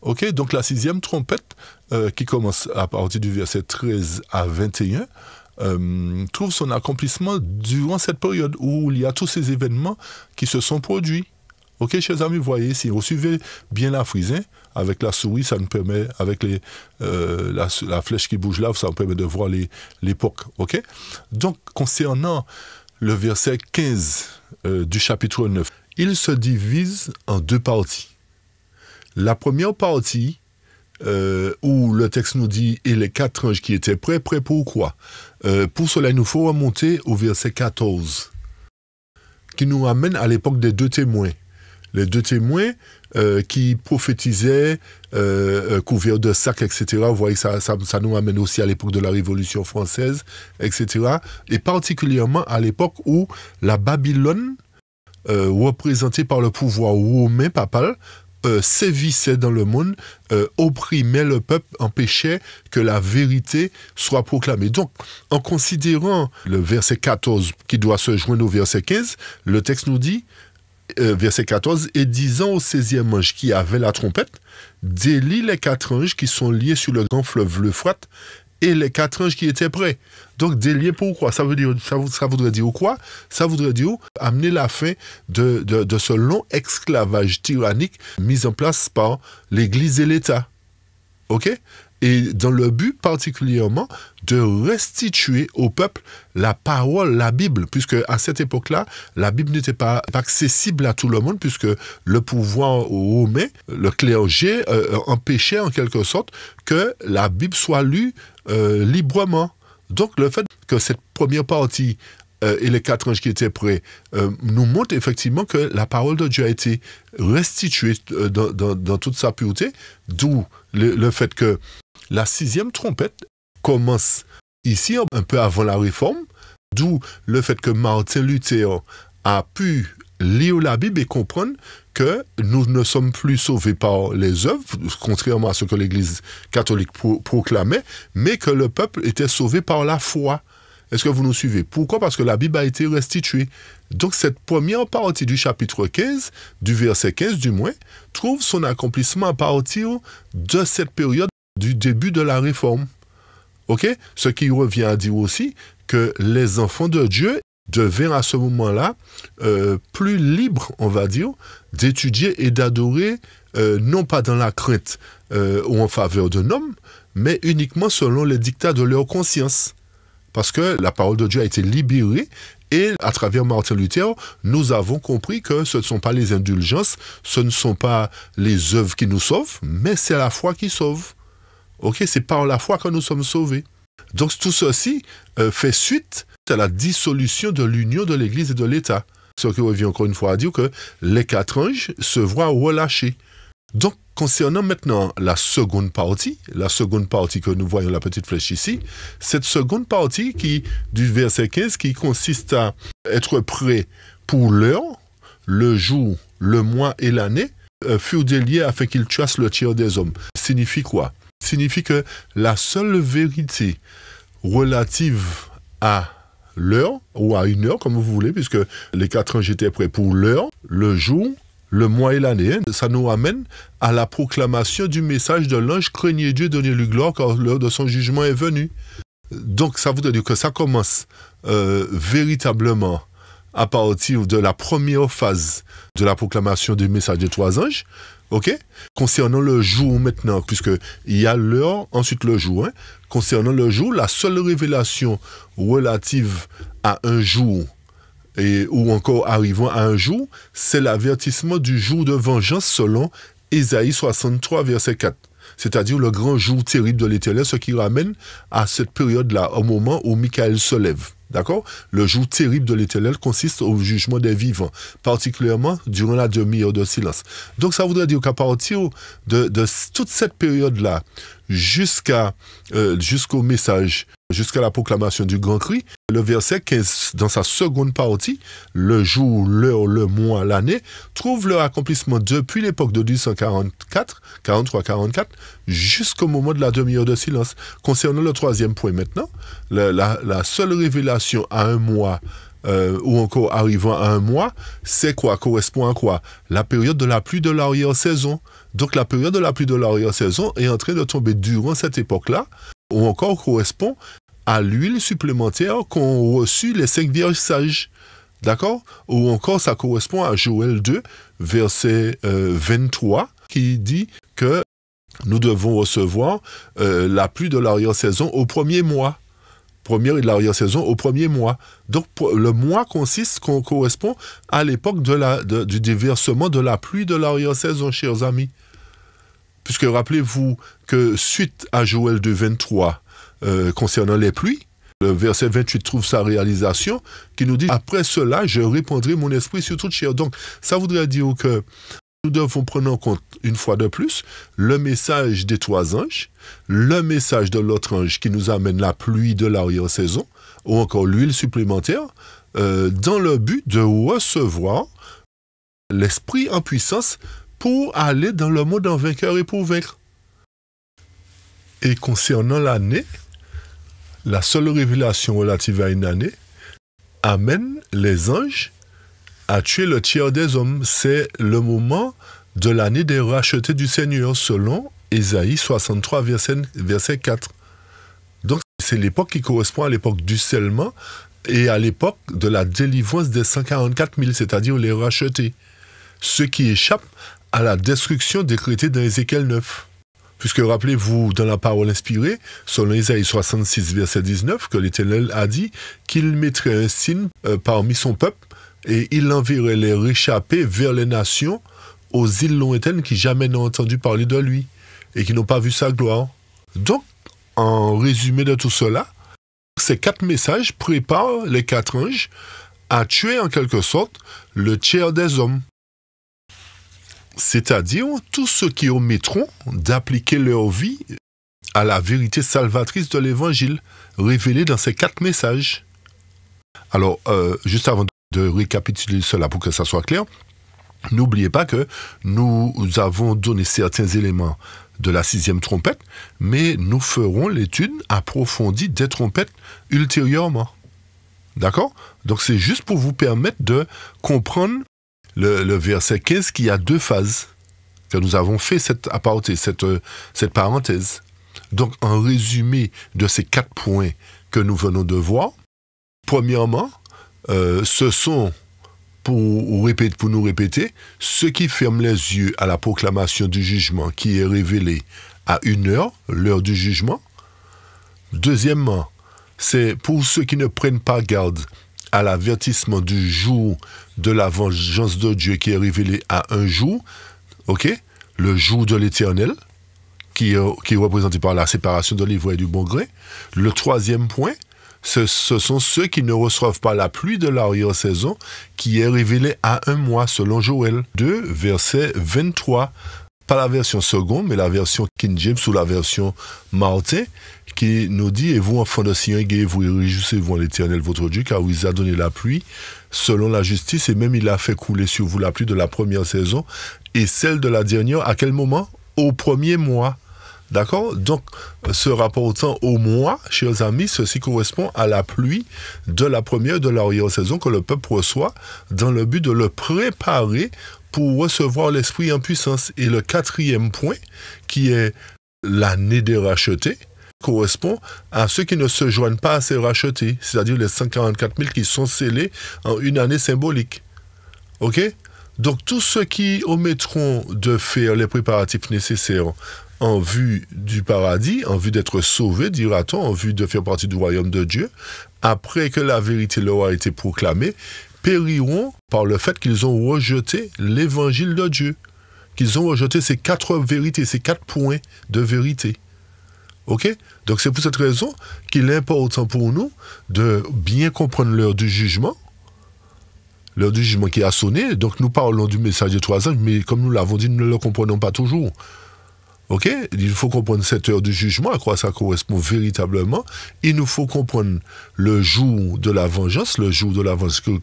Ok, donc la 6e trompette, qui commence à partir du verset 13 à 21, trouve son accomplissement durant cette période où il y a tous ces événements qui se sont produits. Ok, chers amis, vous voyez ici, vous suivez bien la frise, avec la souris, ça nous permet, avec la flèche qui bouge là, ça nous permet de voir l'époque. Ok, donc, concernant le verset 15 du chapitre 9, il se divise en 2 parties. La première partie, où le texte nous dit « Et les 4 anges qui étaient prêts pour quoi ?» Pour cela, il nous faut remonter au verset 14, qui nous ramène à l'époque des 2 témoins. Les 2 témoins qui prophétisaient couverts de sacs, etc. Vous voyez, ça nous ramène aussi à l'époque de la Révolution française, etc. Et particulièrement à l'époque où la Babylone, représentée par le pouvoir romain papal, sévissait dans le monde, opprimait le peuple, empêchait que la vérité soit proclamée. Donc, en considérant le verset 14 qui doit se joindre au verset 15, le texte nous dit, verset 14, « Et disant au 16e ange qui avait la trompette, délie les 4 anges qui sont liés sur le grand fleuve l'Euphrate, et les 4 anges qui étaient prêts. » Donc, délier pourquoi? Ça voudrait dire quoi? Ça voudrait dire amener la fin de ce long esclavage tyrannique mis en place par l'Église et l'État. OK? Et dans le but particulièrement de restituer au peuple la parole, la Bible, puisque à cette époque-là, la Bible n'était pas accessible à tout le monde, puisque le pouvoir romain, le clergé, empêchait en quelque sorte que la Bible soit lue librement. Donc le fait que cette première partie et les 4 anges qui étaient prêts nous montrent effectivement que la parole de Dieu a été restituée dans toute sa pureté, d'où le fait que la 6e trompette commence ici, un peu avant la Réforme, d'où le fait que Martin Luther a pu lire la Bible et comprendre que nous ne sommes plus sauvés par les œuvres, contrairement à ce que l'Église catholique proclamait, mais que le peuple était sauvé par la foi. Est-ce que vous nous suivez? Pourquoi? Parce que la Bible a été restituée. Donc cette première partie du chapitre 15, du verset 15 du moins, trouve son accomplissement à partir de cette période du début de la Réforme. Ok? Ce qui revient à dire aussi que les enfants de Dieu deviennent à ce moment-là plus libres, on va dire, d'étudier et d'adorer, non pas dans la crainte ou en faveur d'un homme, mais uniquement selon les dictats de leur conscience. Parce que la parole de Dieu a été libérée et à travers Martin Luther, nous avons compris que ce ne sont pas les indulgences, ce ne sont pas les œuvres qui nous sauvent, mais c'est la foi qui sauve. Ok, c'est par la foi que nous sommes sauvés. Donc tout ceci fait suite à la dissolution de l'union de l'Église et de l'État. Ce qui revient encore une fois à dire que les 4 anges se voient relâchés. Donc, concernant maintenant la seconde partie que nous voyons la petite flèche ici, cette seconde partie du verset 15 qui consiste à être prêt pour l'heure, le jour, le mois et l'année, furent déliés afin qu'ils chassent le tiers des hommes. Signifie quoi? Signifie que la seule vérité relative à l'heure, ou à une heure, comme vous voulez, puisque les 4 anges étaient prêts pour l'heure, le jour, le mois et l'année. Ça nous ramène à la proclamation du message de l'ange: craignez Dieu, donnez-lui gloire, car l'heure de son jugement est venue. Donc ça voudrait dire que ça commence véritablement à partir de la première phase de la proclamation du message des 3 anges. Ok? Concernant le jour maintenant, puisqu'il y a l'heure, ensuite le jour. Hein? Concernant le jour, la seule révélation relative à un jour, ou encore arrivant à un jour, c'est l'avertissement du jour de vengeance selon Ésaïe 63, verset 4. C'est-à-dire le grand jour terrible de l'Éternel, ce qui ramène à cette période-là, au moment où Michael se lève. D'accord? Le jour terrible de l'Éternel consiste au jugement des vivants, particulièrement durant la demi-heure de silence. Donc ça voudrait dire qu'à partir de toute cette période-là, jusqu'au message, jusqu'à la proclamation du grand cri, le verset 15, dans sa seconde partie, le jour, l'heure, le mois, l'année, trouve leur accomplissement depuis l'époque de 43-44, jusqu'au moment de la demi-heure de silence. Concernant le troisième point maintenant, la seule révélation à un mois, ou encore arrivant à un mois, c'est quoi? Correspond à quoi? La période de la pluie de l'arrière-saison. Donc la période de la pluie de l'arrière-saison est en train de tomber durant cette époque-là, ou encore correspond à l'huile supplémentaire qu'ont reçu les 5 vierges sages. D'accord? Ou encore ça correspond à Joël 2, verset 23, qui dit que nous devons recevoir la pluie de l'arrière-saison au premier mois. Première et de l'arrière-saison au premier mois. Donc le mois correspond à l'époque du déversement de la pluie de l'arrière-saison, chers amis. Puisque rappelez-vous que suite à Joël 2, 23, concernant les pluies, le verset 28 trouve sa réalisation, qui nous dit « Après cela, je répandrai mon esprit sur toute chair ». Donc ça voudrait dire que nous devons prendre en compte, une fois de plus, le message des 3 anges, le message de l'autre ange qui nous amène la pluie de l'arrière-saison, ou encore l'huile supplémentaire, dans le but de recevoir l'esprit en puissance pour aller dans le monde en vainqueur et pour vaincre. Et concernant l'année, la seule révélation relative à une année amène les anges à tuer le tiers des hommes. C'est le moment de l'année des rachetés du Seigneur, selon Ésaïe 63, verset 4. Donc, c'est l'époque qui correspond à l'époque du scellement et à l'époque de la délivrance des 144 000, c'est-à-dire les rachetés, ceux qui échappent à la destruction décrétée dans Ézéchiel 9. Puisque rappelez-vous, dans la parole inspirée, selon Ésaïe 66, verset 19, que l'Éternel a dit qu'il mettrait un signe parmi son peuple et il enverrait les réchappés vers les nations, aux îles lointaines qui jamais n'ont entendu parler de lui et qui n'ont pas vu sa gloire. Donc, en résumé de tout cela, ces 4 messages préparent les 4 anges à tuer en quelque sorte le tiers des hommes. C'est-à-dire tous ceux qui omettront d'appliquer leur vie à la vérité salvatrice de l'Évangile, révélée dans ces 4 messages. Alors, juste avant de récapituler cela pour que ça soit clair, n'oubliez pas que nous avons donné certains éléments de la 6e trompette, mais nous ferons l'étude approfondie des trompettes ultérieurement. D'accord? Donc c'est juste pour vous permettre de comprendre le verset 15, qui a 2 phases, que nous avons fait cette parenthèse. Donc, en résumé de ces 4 points que nous venons de voir, premièrement, ce sont, pour nous répéter, ceux qui ferment les yeux à la proclamation du jugement qui est révélée à 1 heure, l'heure du jugement. Deuxièmement, c'est pour ceux qui ne prennent pas garde à l'avertissement du jour de la vengeance de Dieu qui est révélé à 1 jour, ok, le jour de l'Éternel, qui est représenté par la séparation de l'ivraie et du bon grain. Le 3e point, ce sont ceux qui ne reçoivent pas la pluie de l'arrière-saison, qui est révélée à 1 mois, selon Joël 2, verset 23. Pas la version seconde, mais la version King James ou la version Martin, qui nous dit « Et vous, enfants de Sion, égayez-vous et réjouissez-vous en l'Éternel votre Dieu, car il vous a donné la pluie selon la justice, et même il a fait couler sur vous la pluie de la première saison, et celle de la dernière, à quel moment? Au premier mois. » D'accord? Donc, se rapportant au mois, chers amis, ceci correspond à la pluie de la première et de l'arrière-saison que le peuple reçoit dans le but de le préparer pour recevoir l'Esprit en puissance. Et le quatrième point, qui est l'année des rachetés, correspond à ceux qui ne se joignent pas à ces rachetés, c'est-à-dire les 144 000 qui sont scellés en une année symbolique. OK? Donc, tous ceux qui omettront de faire les préparatifs nécessaires en vue du paradis, en vue d'être sauvés, dira-t-on, en vue de faire partie du royaume de Dieu, après que la vérité leur a été proclamée, périront par le fait qu'ils ont rejeté l'évangile de Dieu, qu'ils ont rejeté ces 4 vérités, ces 4 points de vérité. OK? Donc c'est pour cette raison qu'il est important pour nous de bien comprendre l'heure du jugement qui a sonné. Donc nous parlons du message de 3 ans, mais comme nous l'avons dit, nous ne le comprenons pas toujours. OK? Il faut comprendre cette heure du jugement, à quoi ça correspond véritablement. Il nous faut comprendre le jour de la vengeance,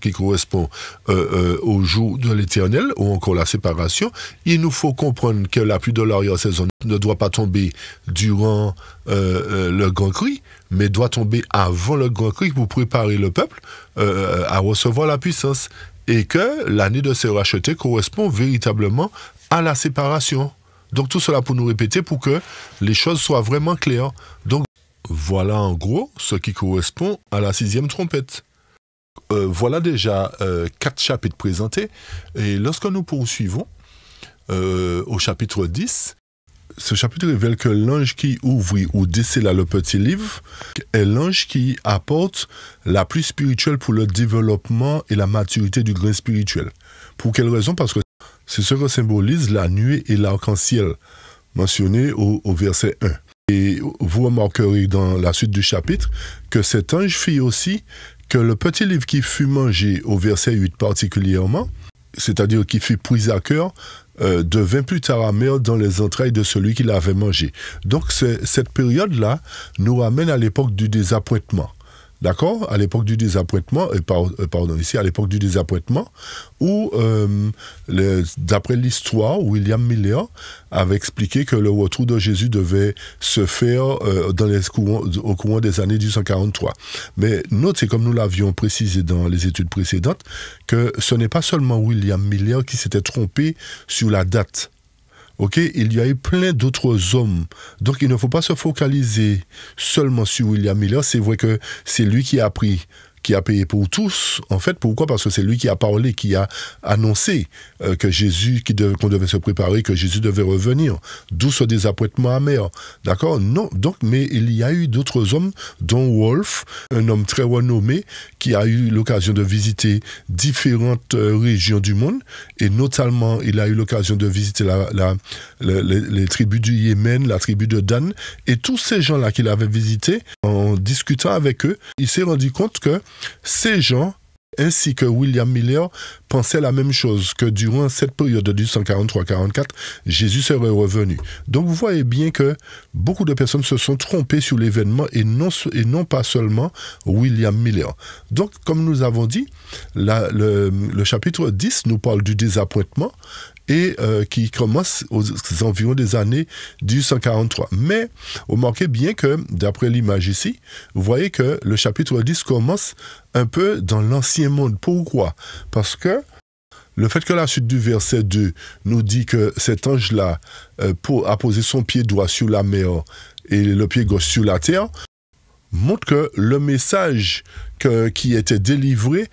qui correspond au jour de l'éternel, ou encore la séparation. Il nous faut comprendre que la pluie de l'arrière-saison ne doit pas tomber durant le grand cri, mais doit tomber avant le grand cri pour préparer le peuple à recevoir la puissance. Et que l'année de se racheter correspond véritablement à la séparation. Donc tout cela pour nous répéter, pour que les choses soient vraiment claires. Donc voilà en gros ce qui correspond à la 6e trompette. Voilà déjà 4 chapitres présentés. Et lorsque nous poursuivons au chapitre 10, ce chapitre révèle que l'ange qui ouvrit ou décela le petit livre est l'ange qui apporte la pluie spirituelle pour le développement et la maturité du grain spirituel. Pour quelle raison? Parce que c'est ce que symbolise la nuée et l'arc-en-ciel mentionné au verset 1. Et vous remarquerez dans la suite du chapitre que cet ange fit aussi que le petit livre qui fut mangé au verset 8 particulièrement, c'est-à-dire qui fut pris à cœur, devint plus tard amer dans les entrailles de celui qui l'avait mangé. Donc cette période-là nous ramène à l'époque du désappointement. D'accord? À l'époque du désappointement, à l'époque du désappointement, où, d'après l'histoire, William Miller avait expliqué que le retour de Jésus devait se faire au courant des années 1843. Mais notez, comme nous l'avions précisé dans les études précédentes, que ce n'est pas seulement William Miller qui s'était trompé sur la date. OK, il y a eu plein d'autres hommes. Donc, il ne faut pas se focaliser seulement sur William Miller. C'est vrai que c'est lui qui a payé pour tous. En fait, pourquoi? Parce que c'est lui qui a parlé, qui a annoncé que qu'on devait se préparer, que Jésus devait revenir. D'où ce désappointement amer. D'accord? Non. Donc, mais il y a eu d'autres hommes, dont Wolfe, un homme très renommé, qui a eu l'occasion de visiter différentes régions du monde, et notamment, il a eu l'occasion de visiter les tribus du Yémen, la tribu de Dan, et tous ces gens-là qu'il avait visités, en discutant avec eux, il s'est rendu compte que ces gens, ainsi que William Miller, pensaient la même chose, que durant cette période de 1843-44, Jésus serait revenu. Donc vous voyez bien que beaucoup de personnes se sont trompées sur l'événement et non pas seulement William Miller. Donc, comme nous avons dit, le chapitre 10 nous parle du désappointement et qui commence aux environs des années 1843. Mais remarquez bien que, d'après l'image ici, vous voyez que le chapitre 10 commence un peu dans l'ancien monde. Pourquoi? Parce que le fait que la suite du verset 2 nous dit que cet ange-là a posé son pied droit sur la mer et le pied gauche sur la terre, montre que le message qui était délivré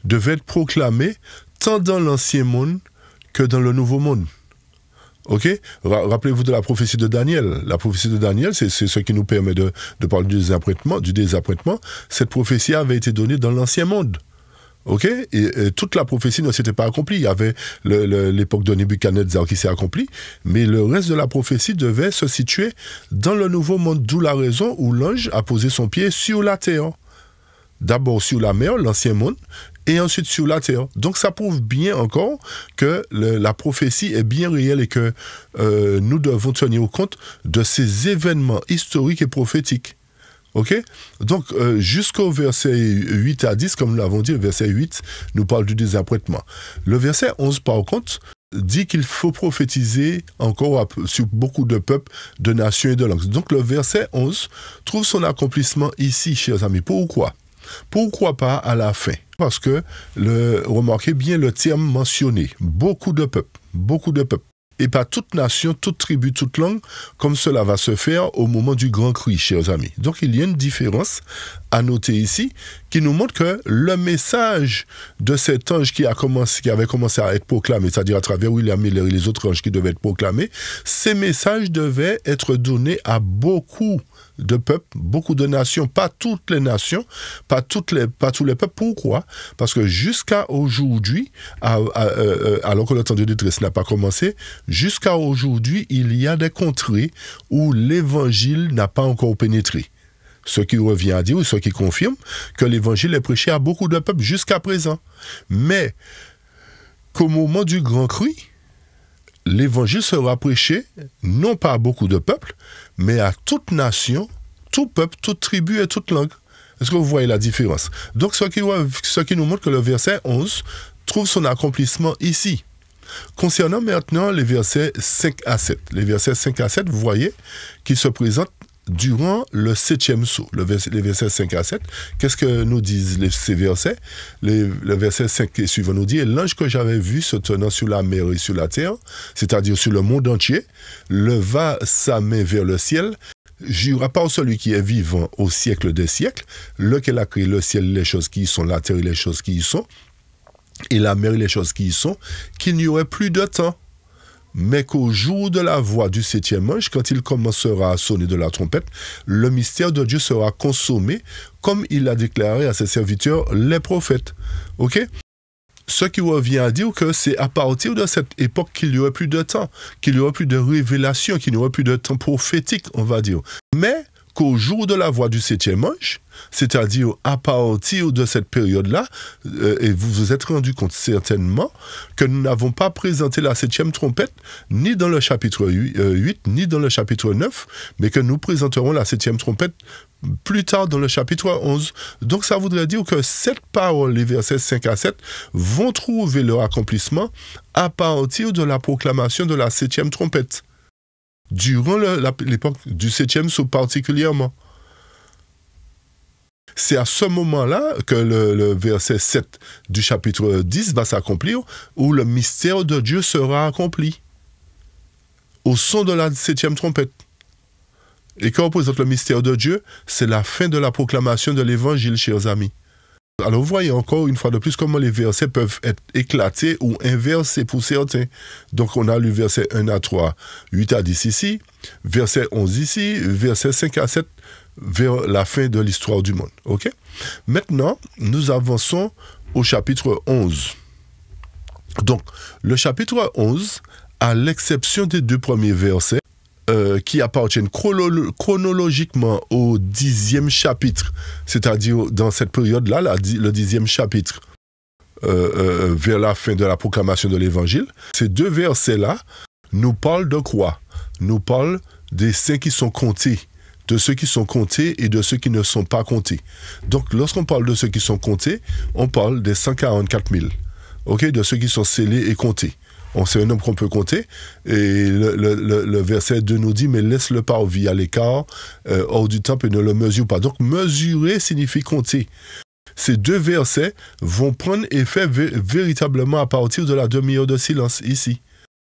devait être proclamé tant dans l'ancien monde que dans le nouveau monde. OK? Rappelez-vous de la prophétie de Daniel. La prophétie de Daniel, c'est ce qui nous permet de parler du désappointement. Cette prophétie avait été donnée dans l'ancien monde. OK? Et toute la prophétie ne s'était pas accomplie. Il y avait l'époque de Nebuchadnezzar qui s'est accomplie, mais le reste de la prophétie devait se situer dans le nouveau monde, d'où la raison où l'ange a posé son pied sur la terre. D'abord sur la mer, l'ancien monde, et ensuite sur la terre. Donc ça prouve bien encore que la prophétie est bien réelle et que nous devons tenir compte de ces événements historiques et prophétiques. OK? Donc, jusqu'au verset 8 à 10, comme nous l'avons dit, le verset 8 nous parle du désappointement. Le verset 11, par contre, dit qu'il faut prophétiser encore sur beaucoup de peuples, de nations et de langues. Donc le verset 11 trouve son accomplissement ici, chers amis. Pourquoi? Pourquoi pas à la fin? Parce que, remarquez bien le terme mentionné, beaucoup de peuples, et pas toute nation, toute tribu, toute langue, comme cela va se faire au moment du grand cri, chers amis. Donc il y a une différence à noter ici, qui nous montre que le message de cet ange qui avait commencé à être proclamé, c'est-à-dire à travers William Miller et les autres anges qui devaient être proclamés, ces messages devaient être donnés à beaucoup de peuples, beaucoup de nations, pas toutes les nations, pas tous les peuples. Pourquoi? Parce que jusqu'à aujourd'hui, alors que le temps de détresse n'a pas commencé, jusqu'à aujourd'hui, il y a des contrées où l'évangile n'a pas encore pénétré. Ce qui revient à dire, ou ce qui confirme, que l'évangile est prêché à beaucoup de peuples jusqu'à présent. Mais qu'au moment du grand cri, l'évangile sera prêché, non pas à beaucoup de peuples, mais à toute nation, tout peuple, toute tribu et toute langue. Est-ce que vous voyez la différence? Donc, ce qui nous montre que le verset 11 trouve son accomplissement ici. Concernant maintenant les versets 5 à 7. Les versets 5 à 7, vous voyez, qui se présentent durant le 7e sceau, les versets 5 à 7, qu'est-ce que nous disent ces versets? Le verset 5 et suivant nous dit « L'ange que j'avais vu se tenant sur la mer et sur la terre, c'est-à-dire sur le monde entier, leva sa main vers le ciel, jura par celui qui est vivant au siècle des siècles, lequel a créé le ciel et les choses qui y sont, la terre et les choses qui y sont, et la mer et les choses qui y sont, qu'il n'y aurait plus de temps. » Mais qu'au jour de la voix du 7e ange, quand il commencera à sonner de la trompette, le mystère de Dieu sera consommé, comme il l'a déclaré à ses serviteurs, les prophètes. Ok? Ce qui revient à dire que c'est à partir de cette époque qu'il n'y aurait plus de temps, qu'il n'y aurait plus de révélation, qu'il n'y aurait plus de temps prophétique, on va dire. Mais qu'au jour de la voix du 7e ange, c'est-à-dire à partir de cette période-là, et vous vous êtes rendu compte certainement que nous n'avons pas présenté la 7e trompette ni dans le chapitre 8, ni dans le chapitre 9, mais que nous présenterons la 7e trompette plus tard dans le chapitre 11. Donc ça voudrait dire que cette parole, les versets 5 à 7, vont trouver leur accomplissement à partir de la proclamation de la 7e trompette, durant l'époque du 7e sceau particulièrement. C'est à ce moment-là que le verset 7 du chapitre 10 va s'accomplir, où le mystère de Dieu sera accompli, au son de la 7e trompette. Et que représente le mystère de Dieu? C'est la fin de la proclamation de l'évangile, chers amis. Alors vous voyez encore une fois de plus comment les versets peuvent être éclatés ou inversés pour certains. Donc on a lu verset 1 à 3, 8 à 10 ici, verset 11 ici, verset 5 à 7 vers la fin de l'histoire du monde. Ok? Maintenant, nous avançons au chapitre 11. Donc, le chapitre 11, à l'exception des deux premiers versets, qui appartiennent chronologiquement au 10e chapitre, c'est-à-dire dans cette période-là, le 10e chapitre, vers la fin de la proclamation de l'Évangile, ces deux versets-là nous parlent de quoi? Nous parlent des saints qui sont comptés, de ceux qui sont comptés et de ceux qui ne sont pas comptés. Donc, lorsqu'on parle de ceux qui sont comptés, on parle des 144 000, okay, de ceux qui sont scellés et comptés. C'est un nombre qu'on peut compter, et le verset 2 nous dit « Mais laisse le parvis à l'écart, hors du temple, et ne le mesure pas ». Donc, mesurer signifie compter. Ces deux versets vont prendre effet véritablement à partir de la demi-heure de silence, ici.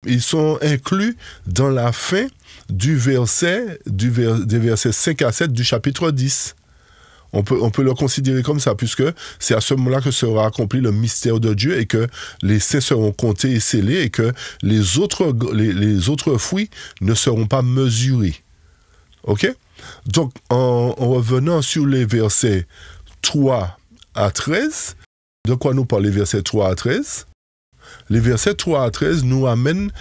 Ils sont inclus dans la fin des versets 5 à 7 du chapitre 10. On peut le considérer comme ça, puisque c'est à ce moment-là que sera accompli le mystère de Dieu et que les saints seront comptés et scellés et que les autres fruits ne seront pas mesurés. OK? Donc, en revenant sur les versets 3 à 13, de quoi nous parlent les versets 3 à 13? Les versets 3 à 13 nous amènent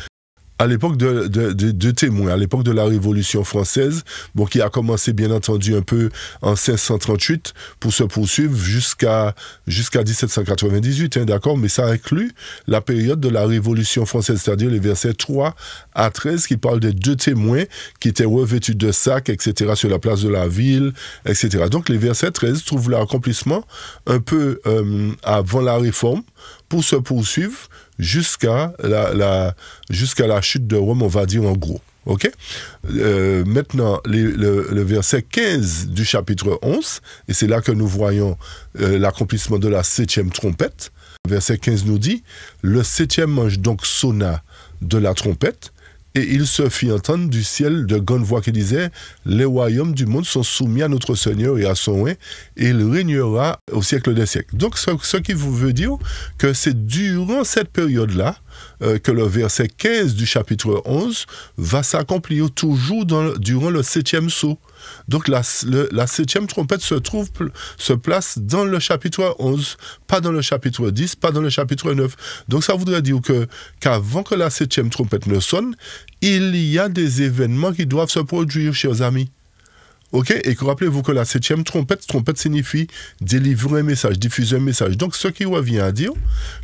à l'époque de témoins, à l'époque de la Révolution française, qui a commencé bien entendu un peu en 1538 pour se poursuivre jusqu'à 1798, d'accord, mais ça inclut la période de la Révolution française, c'est-à-dire les versets 3 à 13 qui parlent des deux témoins qui étaient revêtus de sacs, etc., sur la place de la ville, etc. Donc les versets 13 trouvent leur accomplissement un peu avant la Réforme pour se poursuivre jusqu'à la chute de Rome, on va dire en gros. Ok. Maintenant, le verset 15 du chapitre 11, et c'est là que nous voyons l'accomplissement de la 7e trompette. Verset 15 nous dit, le 7e ange donc sonna de la trompette, et il se fit entendre du ciel de grandes voix qui disaient, les royaumes du monde sont soumis à notre Seigneur et à son règne, et il régnera au siècle des siècles. Donc, ce qui vous veut dire que c'est durant cette période-là que le verset 15 du chapitre 11 va s'accomplir toujours durant le 7e sceau. Donc la 7e trompette se place dans le chapitre 11, pas dans le chapitre 10, pas dans le chapitre 9. Donc ça voudrait dire qu'avant que la 7e trompette ne sonne, il y a des événements qui doivent se produire, chers amis. Ok, et rappelez-vous que la 7e trompette signifie délivrer un message, diffuser un message. Donc ce qui revient à dire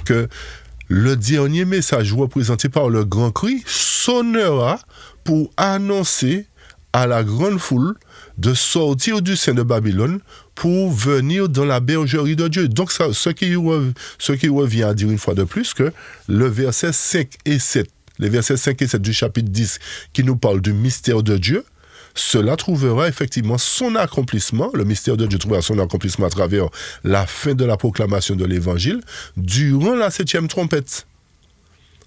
que le dernier message représenté par le grand cri sonnera pour annoncer à la grande foule de sortir du sein de Babylone pour venir dans la bergerie de Dieu. Donc, ce qui revient à dire une fois de plus que le verset 5 et 7, les versets 5 et 7 du chapitre 10 qui nous parlent du mystère de Dieu, cela trouvera effectivement son accomplissement, le mystère de Dieu trouvera son accomplissement à travers la fin de la proclamation de l'évangile durant la 7e trompette.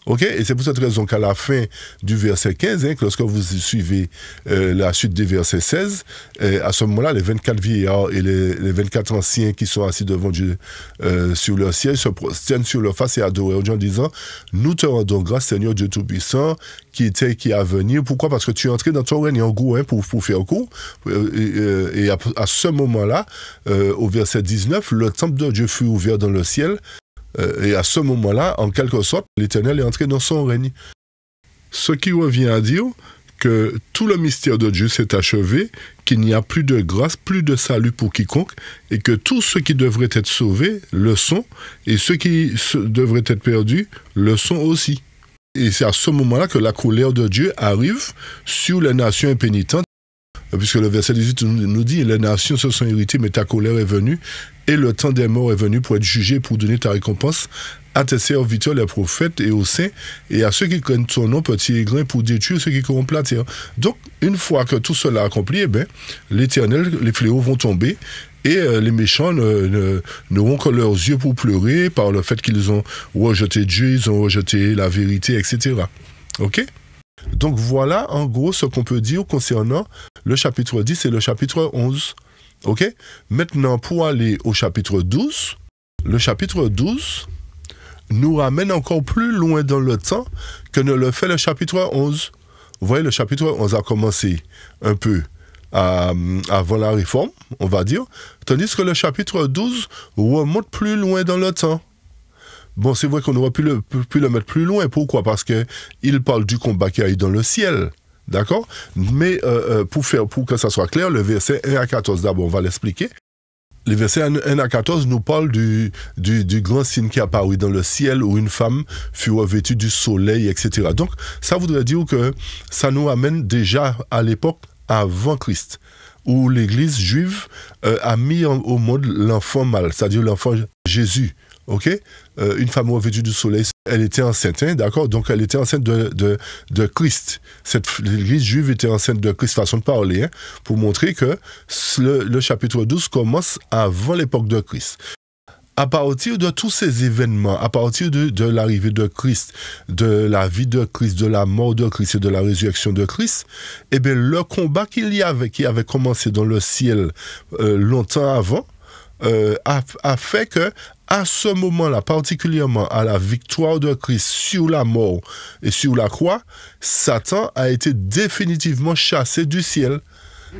Ok, et c'est pour cette raison qu'à la fin du verset 15, lorsque vous suivez la suite des versets 16, à ce moment-là, les 24 vieillards et les 24 anciens qui sont assis devant Dieu sur leur siège se prosternent sur leur face et adorent Dieu en disant « Nous te rendons grâce, Seigneur Dieu Tout-Puissant, qui est à venir. » Pourquoi? Parce que tu es entré dans ton règne en gros, pour faire court. Et à ce moment-là, au verset 19, le temple de Dieu fut ouvert dans le ciel. Et à ce moment-là, en quelque sorte, l'Éternel est entré dans son règne. Ce qui revient à dire que tout le mystère de Dieu s'est achevé, qu'il n'y a plus de grâce, plus de salut pour quiconque, et que tous ceux qui devraient être sauvés le sont, et ceux qui devraient être perdus le sont aussi. Et c'est à ce moment-là que la colère de Dieu arrive sur les nations impénitentes, puisque le verset 18 nous dit « Les nations se sont irritées, mais ta colère est venue, et le temps des morts est venu pour être jugé, pour donner ta récompense à tes serviteurs, les prophètes, et aux saints, et à ceux qui craignent ton nom, petits et grands, pour détruire ceux qui corrompent la terre. » Donc, une fois que tout cela accompli, l'Éternel, les fléaux vont tomber, et les méchants n'auront que leurs yeux pour pleurer par le fait qu'ils ont rejeté Dieu, ils ont rejeté la vérité, etc. Ok? Donc voilà en gros ce qu'on peut dire concernant le chapitre 10 et le chapitre 11. Ok? Maintenant, pour aller au chapitre 12, le chapitre 12 nous ramène encore plus loin dans le temps que ne le fait le chapitre 11. Vous voyez, le chapitre 11 a commencé un peu avant la réforme, on va dire, tandis que le chapitre 12 remonte plus loin dans le temps. Bon, c'est vrai qu'on aurait pu le mettre plus loin. Pourquoi? Parce qu'il parle du combat qui a eu dans le ciel. D'accord? Mais pour que ça soit clair, le verset 1 à 14, d'abord, on va l'expliquer. Les versets 1 à 14 nous parlent du grand signe qui apparut dans le ciel où une femme fut revêtue du soleil, etc. Donc, ça voudrait dire que ça nous amène déjà à l'époque avant Christ, où l'Église juive a mis au monde l'enfant mâle, c'est-à-dire l'enfant Jésus. Ok, une femme revêtue du soleil, elle était enceinte, d'accord? Donc elle était enceinte de Christ. L'Église juive était enceinte de Christ, façon de parler, pour montrer que le chapitre 12 commence avant l'époque de Christ. À partir de tous ces événements, à partir de l'arrivée de Christ, de la vie de Christ, de la mort de Christ et de la résurrection de Christ, eh bien le combat qui avait commencé dans le ciel longtemps avant, a fait que à ce moment-là, particulièrement à la victoire de Christ sur la mort et sur la croix, Satan a été définitivement chassé du ciel.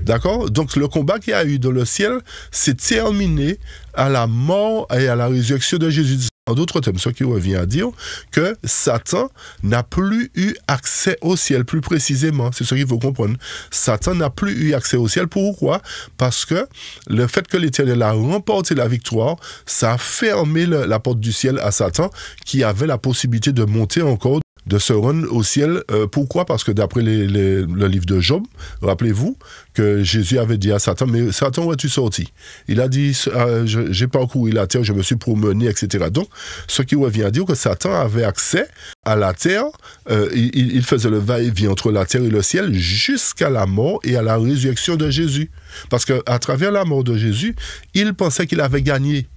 D'accord? Donc le combat qu'il y a eu dans le ciel s'est terminé à la mort et à la résurrection de Jésus. En d'autres termes, ce qui revient à dire que Satan n'a plus eu accès au ciel, plus précisément. C'est ce qu'il faut comprendre. Satan n'a plus eu accès au ciel. Pourquoi? Parce que le fait que l'Éternel a remporté la victoire, ça a fermé la porte du ciel à Satan, qui avait la possibilité de monter encore de se rendre au ciel. Pourquoi? Parce que d'après le livre de Job, rappelez-vous que Jésus avait dit à Satan, mais Satan, où es-tu sorti? Il a dit, j'ai parcouru la terre, je me suis promené, etc. Donc, ce qui revient à dire que Satan avait accès à la terre, il faisait le va-et-vient entre la terre et le ciel jusqu'à la mort et à la résurrection de Jésus. Parce qu'à travers la mort de Jésus, il pensait qu'il avait gagné.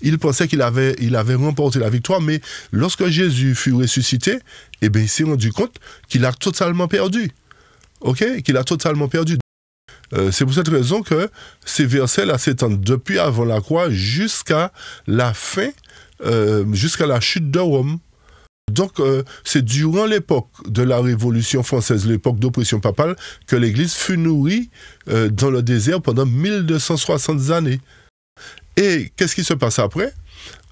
Il pensait qu'il avait remporté la victoire, mais lorsque Jésus fut ressuscité, eh bien, il s'est rendu compte qu'il a totalement perdu. OK? Qu'il a totalement perdu. C'est pour cette raison que ces versets-là s'étendent depuis avant la croix jusqu'à la fin, jusqu'à la chute de Rome. Donc, c'est durant l'époque de la Révolution française, l'époque d'oppression papale, que l'Église fut nourrie dans le désert pendant 1260 années. Et qu'est-ce qui se passe après?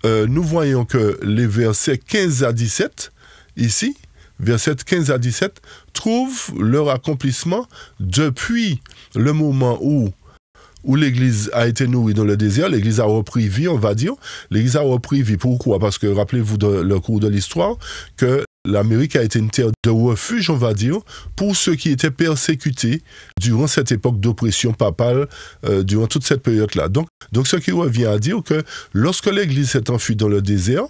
Nous voyons que les versets 15 à 17, ici, versets 15 à 17, trouvent leur accomplissement depuis le moment où l'Église a été nourrie dans le désert, l'Église a repris vie, on va dire. L'Église a repris vie. Pourquoi? Parce que, rappelez-vous, dans le cours de l'histoire, que l'Amérique a été une terre de refuge, on va dire, pour ceux qui étaient persécutés durant cette époque d'oppression papale, durant toute cette période-là. Donc, ce qui revient à dire que lorsque l'Église s'est enfuie dans le désert,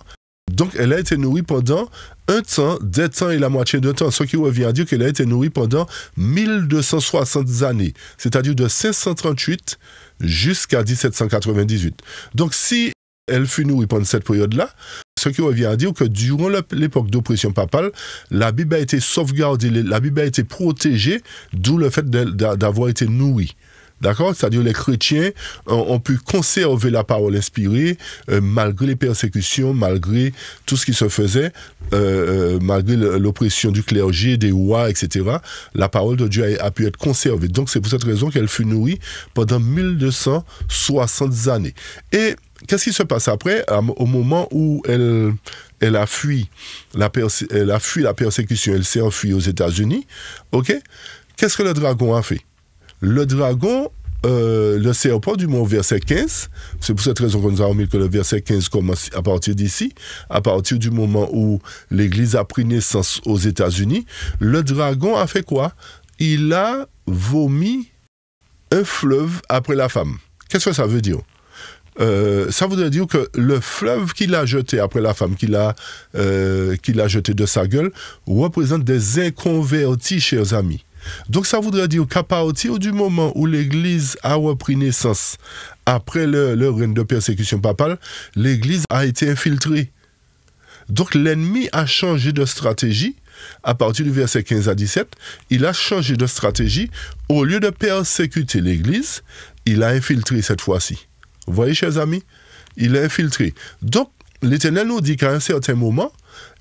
donc elle a été nourrie pendant un temps, des temps et la moitié d'un temps, ce qui revient à dire qu'elle a été nourrie pendant 1260 années, c'est-à-dire de 538 jusqu'à 1798. Donc si elle fut nourrie pendant cette période-là, ce qui revient à dire que durant l'époque d'oppression papale, la Bible a été sauvegardée, la Bible a été protégée, d'où le fait d'avoir été nourrie. D'accord? C'est-à-dire les chrétiens ont pu conserver la parole inspirée malgré les persécutions, malgré tout ce qui se faisait, malgré l'oppression du clergé, des rois, etc. La parole de Dieu a pu être conservée. Donc c'est pour cette raison qu'elle fut nourrie pendant 1260 années. Et qu'est-ce qui se passe après? Au moment où elle a fui la persécution, elle s'est enfuie aux États-Unis, ok? Qu'est-ce que le dragon a fait? Le dragon, le serpent, du moins au verset 15, c'est pour cette raison que nous avons mis que le verset 15 commence à partir d'ici, à partir du moment où l'Église a pris naissance aux États-Unis, le dragon a fait quoi? Il a vomi un fleuve après la femme. Qu'est-ce que ça veut dire? Ça voudrait dire que le fleuve qu'il a jeté après la femme, qu'il a jeté de sa gueule, représente des inconvertis, chers amis. Donc ça voudrait dire qu'à partir du moment où l'Église a repris naissance, après le règne de persécution papale, l'Église a été infiltrée. Donc l'ennemi a changé de stratégie. À partir du verset 15 à 17, il a changé de stratégie. Au lieu de persécuter l'Église, il a infiltré cette fois-ci. Vous voyez, chers amis? Il a infiltré. Donc, l'Éternel nous dit qu'à un certain moment,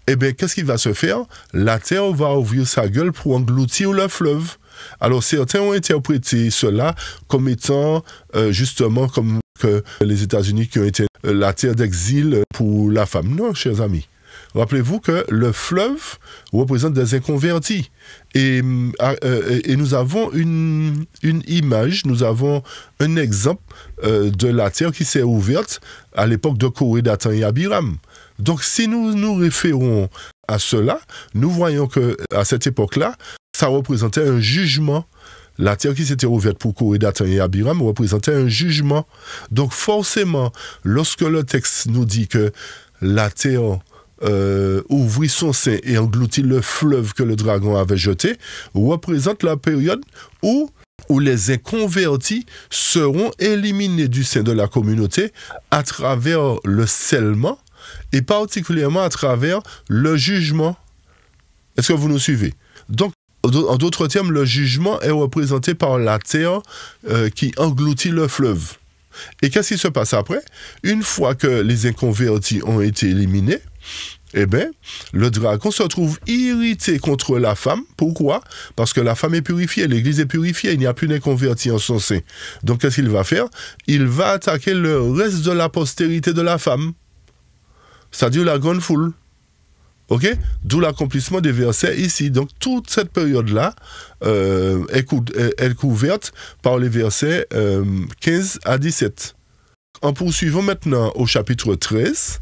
eh bien, qu'est-ce qui va se faire? La terre va ouvrir sa gueule pour engloutir le fleuve. Alors, certains ont interprété cela comme étant, justement, comme que les États-Unis qui ont été la terre d'exil pour la femme. Non, chers amis. Rappelez-vous que le fleuve représente des inconvertis. Et nous avons une image, nous avons un exemple de la terre qui s'est ouverte à l'époque de Corée, Dathan et Abiram. Donc, si nous nous référons à cela, nous voyons qu'à cette époque-là, ça représentait un jugement. La terre qui s'était ouverte pour Corée, Dathan et Abiram représentait un jugement. Donc, forcément, lorsque le texte nous dit que la terre ouvrit son sein et engloutit le fleuve que le dragon avait jeté, représente la période où les inconvertis seront éliminés du sein de la communauté à travers le scellement et particulièrement à travers le jugement. Est-ce que vous nous suivez? Donc, en d'autres termes, le jugement est représenté par la terre qui engloutit le fleuve. Et qu'est-ce qui se passe après? Une fois que les inconvertis ont été éliminés, eh bien, le dragon se trouve irrité contre la femme. Pourquoi? Parce que la femme est purifiée, l'Église est purifiée, il n'y a plus d'inconvertis en son sein. Donc, qu'est-ce qu'il va faire? Il va attaquer le reste de la postérité de la femme, c'est-à-dire la grande foule. Ok? D'où l'accomplissement des versets ici. Donc, toute cette période-là est couverte par les versets 15 à 17. En poursuivant maintenant au chapitre 13,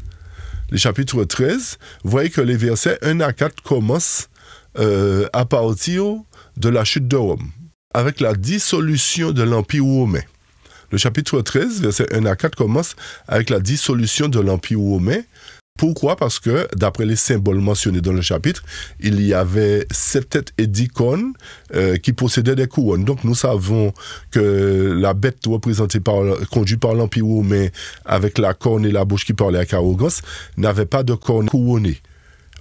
le chapitre 13, vous voyez que les versets 1 à 4 commencent à partir de la chute de Rome, avec la dissolution de l'Empire romain. Le chapitre 13, versets 1 à 4 commence avec la dissolution de l'Empire romain. Pourquoi? Parce que, d'après les symboles mentionnés dans le chapitre, il y avait 7 têtes et 10 cornes qui possédaient des couronnes. Donc, nous savons que la bête conduite par l'Empire romain, avec la corne et la bouche qui parlaient avec arrogance, n'avait pas de corne couronnée.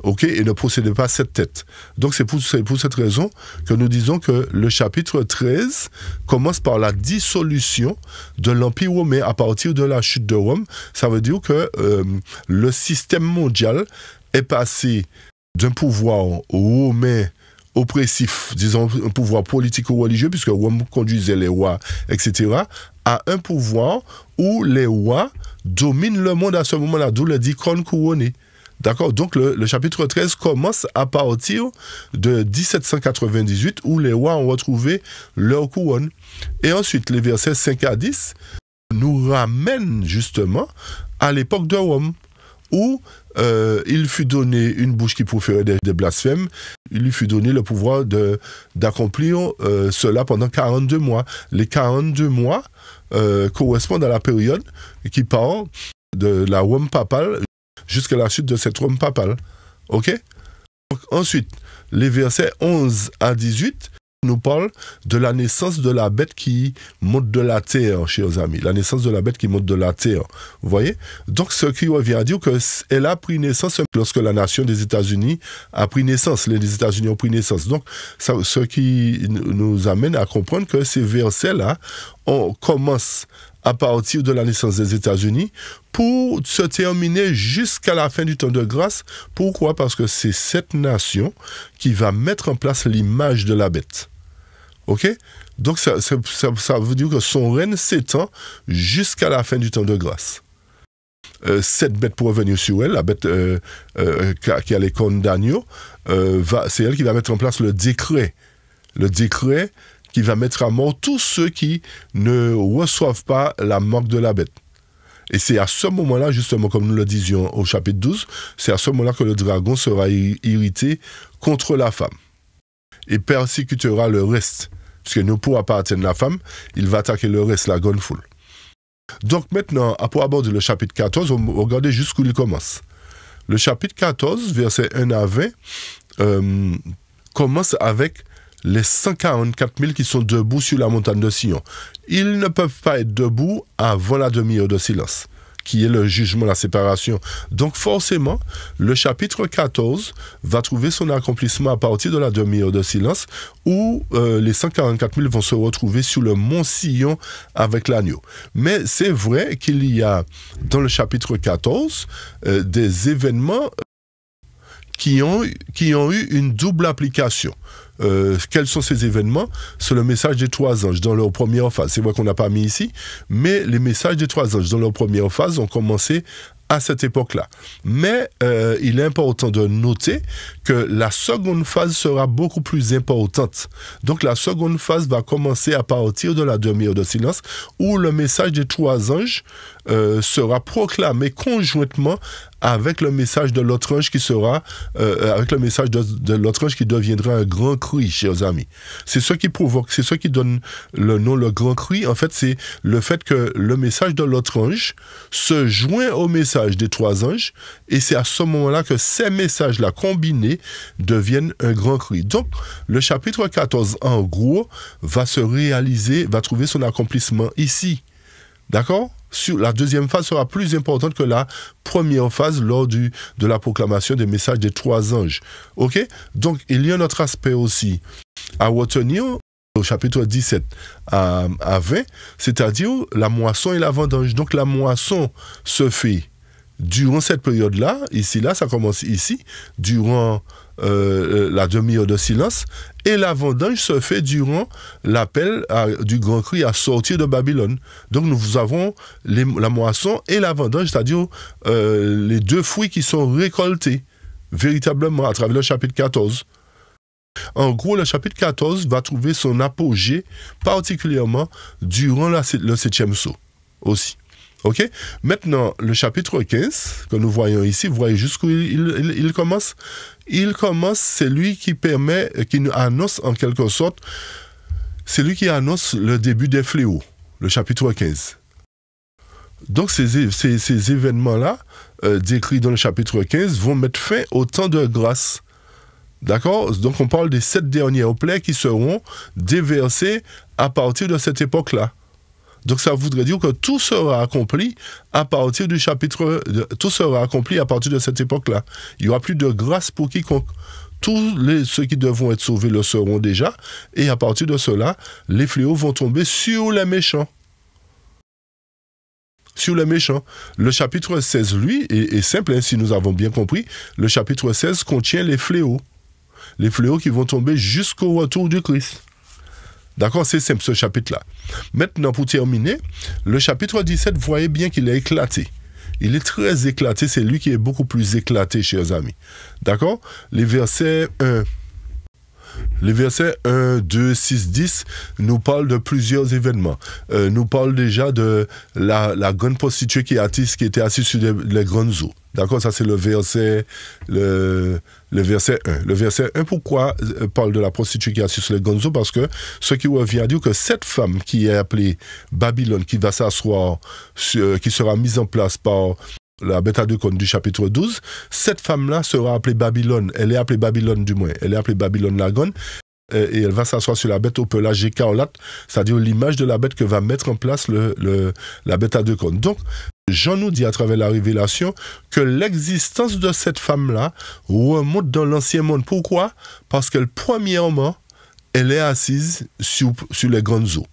Ok, et ne possédait pas 7 têtes. Donc c'est pour cette raison que nous disons que le chapitre 13 commence par la dissolution de l'Empire romain à partir de la chute de Rome. Ça veut dire que le système mondial est passé d'un pouvoir romain oppressif, disons un pouvoir politico-religieux, puisque Rome conduisait les rois, etc., à un pouvoir où les rois dominent le monde à ce moment-là, d'où le dit corne couronnée. D'accord, donc le chapitre 13 commence à partir de 1798 où les rois ont retrouvé leur couronne. Et ensuite, les versets 5 à 10 nous ramènent justement à l'époque de Rome où il fut donné une bouche qui proférait des blasphèmes, il lui fut donné le pouvoir d'accomplir cela pendant 42 mois. Les 42 mois correspondent à la période qui part de la Rome papale jusqu'à la chute de cette Rome papale. Ok? Donc, ensuite, les versets 11 à 18 nous parlent de la naissance de la bête qui monte de la terre, chers amis. La naissance de la bête qui monte de la terre. Vous voyez? Donc, ce qui revient à dire qu'elle a pris naissance lorsque la nation des États-Unis a pris naissance. Les États-Unis ont pris naissance. Donc, ce qui nous amène à comprendre que ces versets-là, on commence à partir de la naissance des États-Unis pour se terminer jusqu'à la fin du temps de grâce. Pourquoi? Parce que c'est cette nation qui va mettre en place l'image de la bête. Ok? Donc ça veut dire que son règne s'étend jusqu'à la fin du temps de grâce. Cette bête pour revenir sur elle, la bête qui a les cornes d'agneau, c'est elle qui va mettre en place le décret. Le décret qui va mettre à mort tous ceux qui ne reçoivent pas la marque de la bête. Et c'est à ce moment-là, justement, comme nous le disions au chapitre 12, c'est à ce moment-là que le dragon sera irrité contre la femme et persécutera le reste. Parce qu'il ne pourra pas atteindre la femme, il va attaquer le reste, la grande foule. Donc maintenant, pour aborder le chapitre 14, on va regarder jusqu'où il commence. Le chapitre 14, versets 1 à 20, commence avec les 144 000 qui sont debout sur la montagne de Sion. Ils ne peuvent pas être debout avant la demi-heure de silence, qui est le jugement, la séparation. Donc forcément, le chapitre 14 va trouver son accomplissement à partir de la demi-heure de silence, où les 144 000 vont se retrouver sur le mont Sion avec l'agneau. Mais c'est vrai qu'il y a dans le chapitre 14 des événements qui ont eu une double application. Quels sont ces événements? C'est le message des 3 anges dans leur première phase. C'est vrai qu'on n'a pas mis ici, mais les messages des 3 anges dans leur première phase ont commencé à cette époque-là. Mais il est important de noter que la seconde phase sera beaucoup plus importante. Donc la seconde phase va commencer à partir de la demi-heure de silence, où le message des 3 anges sera proclamé conjointement avec le message de l'autre ange qui sera, avec le message de l'autre ange qui deviendra un grand cri, chers amis. C'est ce qui provoque, c'est ce qui donne le nom le grand cri. En fait, c'est le fait que le message de l'autre ange se joint au message des 3 anges, et c'est à ce moment-là que ces messages-là combinés deviennent un grand cri. Donc, le chapitre 14, en gros, va se réaliser, va trouver son accomplissement ici. D'accord? La deuxième phase sera plus importante que la première phase lors de la proclamation des messages des 3 anges. Ok? Donc, il y a un autre aspect aussi à retenir au chapitre 17 à 20, c'est-à-dire la moisson et la vendange. Donc, la moisson se fait durant cette période-là, ici, là, ça commence ici, durant la demi-heure de silence, et la vendange se fait durant l'appel du grand cri à sortir de Babylone. Donc nous avons la moisson et la vendange, c'est-à-dire les 2 fruits qui sont récoltés véritablement à travers le chapitre 14. En gros, le chapitre 14 va trouver son apogée particulièrement durant le 7e sceau aussi. OK? Maintenant, le chapitre 15, que nous voyons ici, vous voyez jusqu'où il commence. Il commence, c'est lui qui permet, qui nous annonce en quelque sorte, c'est lui qui annonce le début des fléaux, le chapitre 15. Donc ces événements-là, décrits dans le chapitre 15, vont mettre fin au temps de grâce. D'accord? Donc on parle des 7 dernières plaies qui seront déversées à partir de cette époque-là. Donc ça voudrait dire que tout sera accompli à partir du chapitre, tout sera accompli à partir de cette époque-là. Il n'y aura plus de grâce pour quiconque. Tous ceux qui devront être sauvés le seront déjà, et à partir de cela, les fléaux vont tomber sur les méchants. Sur les méchants. Le chapitre 16, lui, est simple, hein, si nous avons bien compris. Le chapitre 16 contient les fléaux. Les fléaux qui vont tomber jusqu'au retour du Christ. D'accord, c'est simple ce chapitre-là. Maintenant, pour terminer, le chapitre 17, vous voyez bien qu'il est éclaté. Il est très éclaté, c'est lui qui est beaucoup plus éclaté, chers amis. D'accord? Les versets 1, 2, 6, 10 nous parlent de plusieurs événements. Nous parlent déjà de la grande prostituée qui était assise sur les grandes eaux. D'accord, ça c'est le verset 1. Le verset 1, pourquoi parle de la prostituée qui est assise sur les grandes eaux? Parce que ce qui revient à dire que cette femme qui est appelée Babylone, qui va s'asseoir, qui sera mise en place par la bête à deux cornes du chapitre 12, cette femme-là sera appelée Babylone. Elle est appelée Babylone du moins. Elle est appelée Babylone la Grande. Et elle va s'asseoir sur la bête au pelage écarlate, c'est-à-dire l'image de la bête que va mettre en place la bête à deux cornes. Donc, Jean nous dit à travers la révélation que l'existence de cette femme-là remonte dans l'ancien monde. Pourquoi? Parce que premièrement, elle est assise sur les grandes eaux.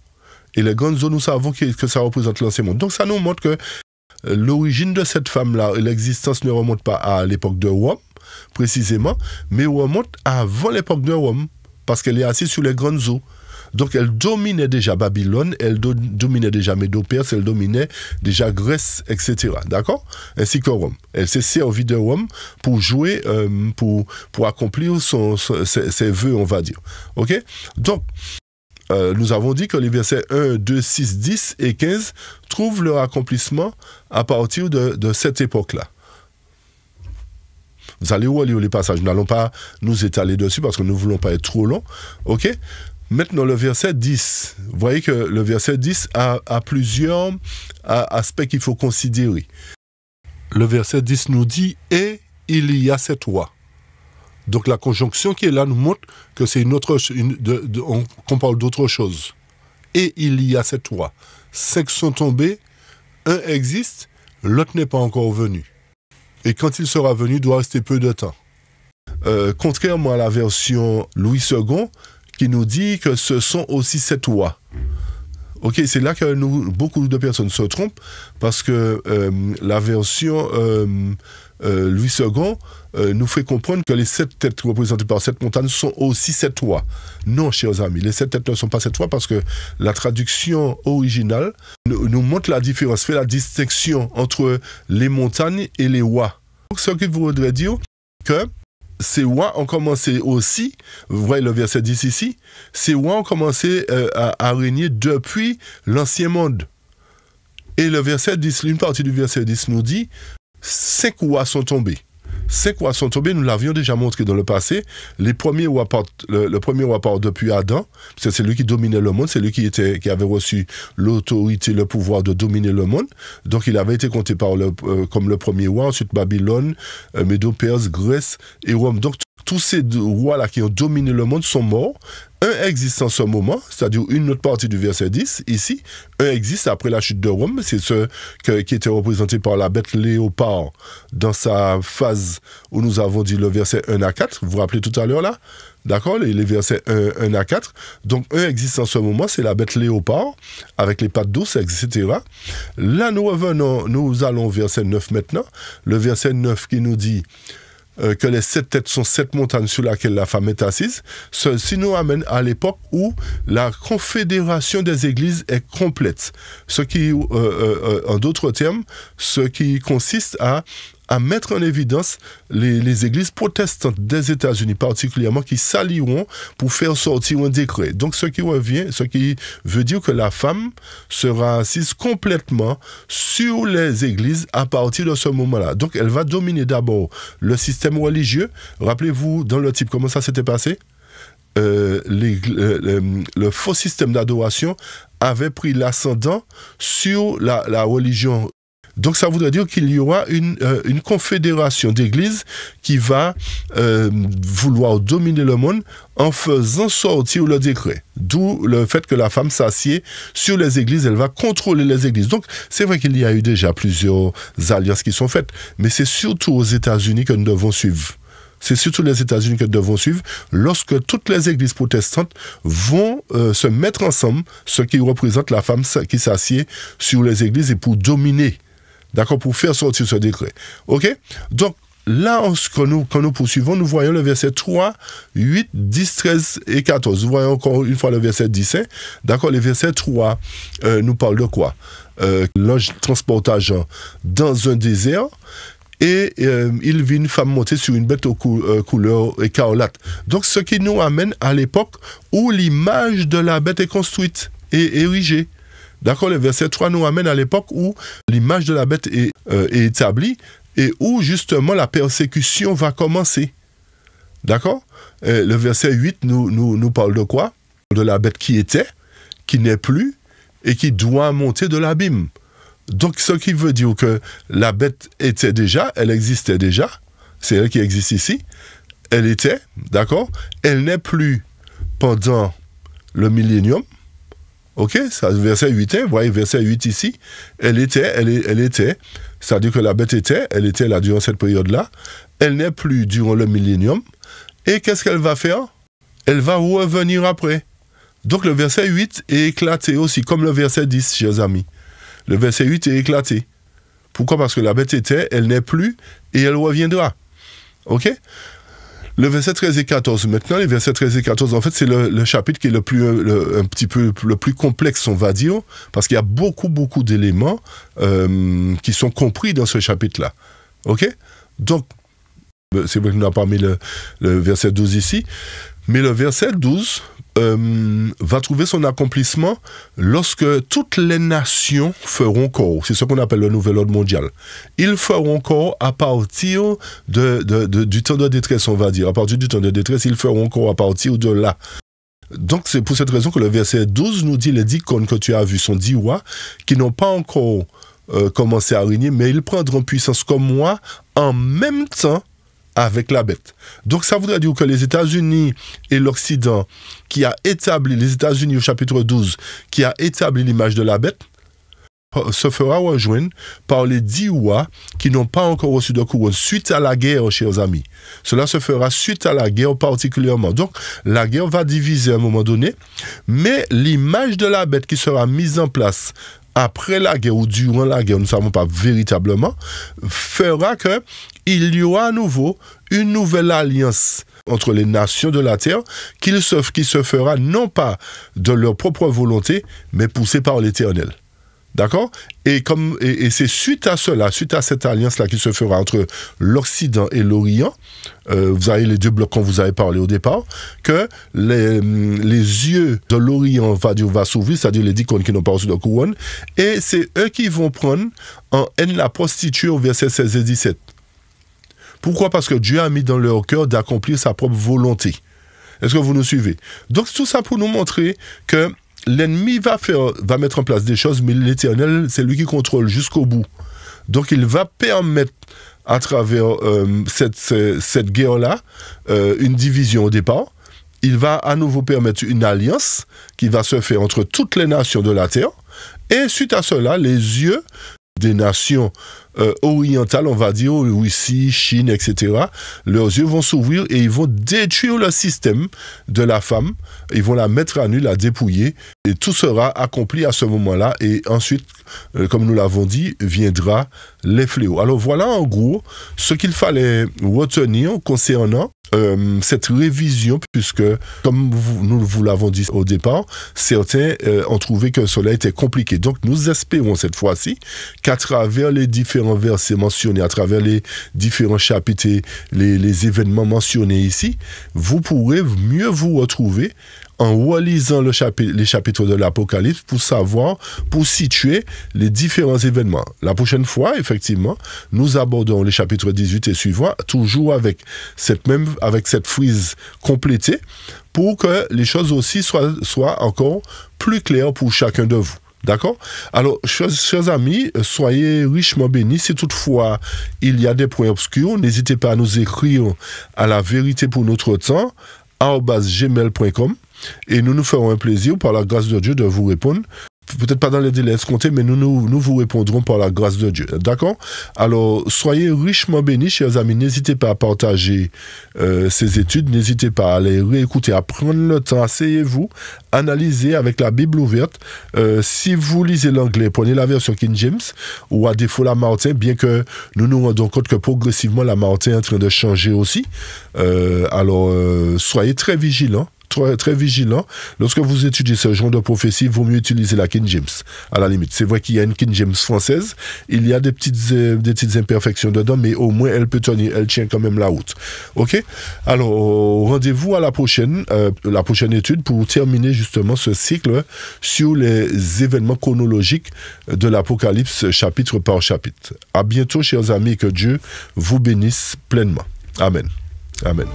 Et les grandes eaux, nous savons que ça représente l'ancien monde. Donc ça nous montre que l'origine de cette femme-là, l'existence ne remonte pas à l'époque de Rome, précisément, mais remonte avant l'époque de Rome. Parce qu'elle est assise sur les grandes eaux. Donc elle dominait déjà Babylone, elle dominait déjà Médo-Perse, elle dominait déjà Grèce, etc. D'accord? Ainsi que Rome. Elle s'est servie de Rome pour jouer, pour accomplir ses vœux, on va dire. OK? Donc, nous avons dit que les versets 1, 2, 6, 10 et 15 trouvent leur accomplissement à partir de cette époque-là. Vous allez relire les passages. Nous n'allons pas nous étaler dessus parce que nous ne voulons pas être trop long. OK? Maintenant, le verset 10. Vous voyez que le verset 10 a plusieurs aspects qu'il faut considérer. Le verset 10 nous dit « Et il y a cette roi ». Donc la conjonction qui est là nous montre que c'est qu'on parle d'autre chose. « Et il y a cette roi ». 5 sont tombés, un existe, l'autre n'est pas encore venu. Et quand il sera venu, il doit rester peu de temps. Contrairement à la version Louis II, qui nous dit que ce sont aussi 7 rois. Ok, c'est là que beaucoup de personnes se trompent, parce que la version Louis II nous fait comprendre que les 7 têtes représentées par 7 montagnes sont aussi 7 rois. Non, chers amis, les 7 têtes ne sont pas 7 rois, parce que la traduction originale nous montre la différence, fait la distinction entre les montagnes et les rois. Donc, ce qui voudrait dire que ces rois ont commencé aussi, vous voyez le verset 10 ici, ces rois ont commencé à régner depuis l'ancien monde. Et le verset 10, une partie du verset 10 nous dit, 5 rois sont tombés. 5 rois sont tombés, nous l'avions déjà montré dans le passé. Le premier roi part depuis Adam, c'est lui qui dominait le monde, c'est lui qui avait reçu l'autorité, le pouvoir de dominer le monde. Donc il avait été compté comme le premier roi, ensuite Babylone, Médo-Perse, Grèce et Rome. Donc tous ces rois-là qui ont dominé le monde sont morts. Un existe en ce moment, c'est-à-dire une autre partie du verset 10, ici. Un existe après la chute de Rome, c'est ce qui était représenté par la bête léopard dans sa phase où nous avons dit le verset 1 à 4. Vous vous rappelez tout à l'heure là? D'accord? Les versets 1 à 4. Donc un existe en ce moment, c'est la bête léopard, avec les pattes douces, etc. Là, nous allons au verset 9 maintenant. Le verset 9 qui nous dit que les 7 têtes sont 7 montagnes sur lesquelles la femme est assise. Ceci nous amène à l'époque où la confédération des églises est complète. Ce qui, en d'autres termes, ce qui consiste à à mettre en évidence les églises protestantes des États-Unis particulièrement qui s'allieront pour faire sortir un décret. Donc ce qui veut dire que la femme sera assise complètement sur les églises à partir de ce moment-là. Donc elle va dominer d'abord le système religieux. Rappelez-vous dans le type comment ça s'était passé? Le faux système d'adoration avait pris l'ascendant sur la religion. Donc ça voudrait dire qu'il y aura une confédération d'églises qui va vouloir dominer le monde en faisant sortir le décret. D'où le fait que la femme s'assied sur les églises, elle va contrôler les églises. Donc c'est vrai qu'il y a eu déjà plusieurs alliances qui sont faites, mais c'est surtout aux États-Unis que nous devons suivre. C'est surtout les États-Unis que nous devons suivre lorsque toutes les églises protestantes vont se mettre ensemble, ce qui représente la femme qui s'assied sur les églises et pour dominer, d'accord, pour faire sortir ce décret. OK? Donc, là, quand nous poursuivons, nous voyons le verset 3, 8, 10, 13 et 14. Nous voyons encore une fois le verset 10. Hein? D'accord, le verset 3 nous parle de quoi? L'ange transporta Jean dans un désert. Et il vit une femme monter sur une bête aux couleurs écarlate. Donc, ce qui nous amène à l'époque où l'image de la bête est construite et érigée. D'accord, le verset 3 nous amène à l'époque où l'image de la bête est établie et où, justement, la persécution va commencer. D'accord? Le verset 8 nous parle de quoi? De la bête qui était, qui n'est plus et qui doit monter de l'abîme. Donc, ce qui veut dire que la bête était déjà, elle existait déjà, c'est elle qui existe ici, elle était, d'accord, elle n'est plus pendant le millénium, ok, ça, verset 8, vous voyez, verset 8 ici, elle était, c'est-à-dire que la bête était, elle était là durant cette période-là, elle n'est plus durant le millénium, et qu'est-ce qu'elle va faire? Elle va revenir après. Donc, le verset 8 est éclaté aussi, comme le verset 10, chers amis. Le verset 8 est éclaté. Pourquoi? Parce que la bête était, elle n'est plus, et elle reviendra. OK? Le verset 13 et 14. Maintenant, les versets 13 et 14, en fait, c'est le chapitre qui est un petit peu le plus complexe, on va dire, parce qu'il y a beaucoup d'éléments qui sont compris dans ce chapitre-là. OK? Donc, c'est vrai que nous n'avons pas mis le verset 12 ici, mais le verset 12 va trouver son accomplissement lorsque toutes les nations feront corps. C'est ce qu'on appelle le nouvel ordre mondial. Ils feront corps à partir du temps de détresse, on va dire. À partir du temps de détresse, ils feront corps à partir de là. Donc, c'est pour cette raison que le verset 12 nous dit les 10 cônes que tu as vus sont 10 rois qui n'ont pas encore commencé à régner, mais ils prendront puissance comme moi en même temps avec la bête. Donc ça voudrait dire que les États-Unis et l'Occident qui a établi, les États-Unis au chapitre 12, qui a établi l'image de la bête, se fera rejoindre par les 10 rois qui n'ont pas encore reçu de couronne suite à la guerre, chers amis. Cela se fera suite à la guerre particulièrement. Donc la guerre va diviser à un moment donné, mais l'image de la bête qui sera mise en place après la guerre ou durant la guerre, nous ne savons pas véritablement, fera qu'il y aura à nouveau une nouvelle alliance entre les nations de la terre qui se fera non pas de leur propre volonté, mais poussée par l'Éternel. D'accord? Et c'est suite à cela, suite à cette alliance-là qui se fera entre l'Occident et l'Orient, vous avez les deux blocs qu'on vous avait parlé au départ, que les yeux de l'Orient va s'ouvrir, c'est-à-dire les 10 cônes qui n'ont pas reçu de couronne, et c'est eux qui vont prendre en haine la prostituée au verset 16 et 17. Pourquoi? Parce que Dieu a mis dans leur cœur d'accomplir sa propre volonté. Est-ce que vous nous suivez? Donc tout ça pour nous montrer que l'ennemi va mettre en place des choses, mais l'Éternel, c'est lui qui contrôle jusqu'au bout. Donc il va permettre, à travers cette guerre-là, une division au départ. Il va à nouveau permettre une alliance qui va se faire entre toutes les nations de la terre. Et suite à cela, les yeux des nations orientales, on va dire, Russie, Chine, etc., leurs yeux vont s'ouvrir et ils vont détruire le système de la femme, ils vont la mettre à nu, la dépouiller, et tout sera accompli à ce moment-là, et ensuite, comme nous l'avons dit, viendra les fléaux. Alors voilà en gros ce qu'il fallait retenir concernant cette révision, puisque, comme nous vous l'avons dit au départ, certains ont trouvé que cela était compliqué. Donc nous espérons cette fois-ci qu'à travers les différents différents versets mentionnés, à travers les différents chapitres, les événements mentionnés ici, vous pourrez mieux vous retrouver en relisant les chapitres de l'Apocalypse pour savoir, pour situer les différents événements. La prochaine fois, effectivement, nous abordons les chapitres 18 et suivants, toujours avec cette frise complétée, pour que les choses aussi soient encore plus claires pour chacun de vous. D'accord? Alors, chers amis, soyez richement bénis. Si toutefois il y a des points obscurs, n'hésitez pas à nous écrire à la vérité pour notre temps, @gmail.com, et nous nous ferons un plaisir, par la grâce de Dieu, de vous répondre. Peut-être pas dans les délais escomptés, mais nous vous répondrons par la grâce de Dieu. D'accord? Alors, soyez richement bénis, chers amis. N'hésitez pas à partager ces études. N'hésitez pas à les réécouter, à prendre le temps. Asseyez-vous, analysez avec la Bible ouverte. Si vous lisez l'anglais, prenez la version King James ou à défaut la Martin, bien que nous nous rendons compte que progressivement la Martin est en train de changer aussi. Alors, soyez très vigilants. Très vigilant. Lorsque vous étudiez ce genre de prophétie, il vaut mieux utiliser la King James, à la limite. C'est vrai qu'il y a une King James française, il y a des petites imperfections dedans, mais au moins elle tient quand même la route. Ok? Alors, rendez-vous à la prochaine étude pour terminer justement ce cycle sur les événements chronologiques de l'Apocalypse chapitre par chapitre. À bientôt, chers amis, que Dieu vous bénisse pleinement. Amen. Amen.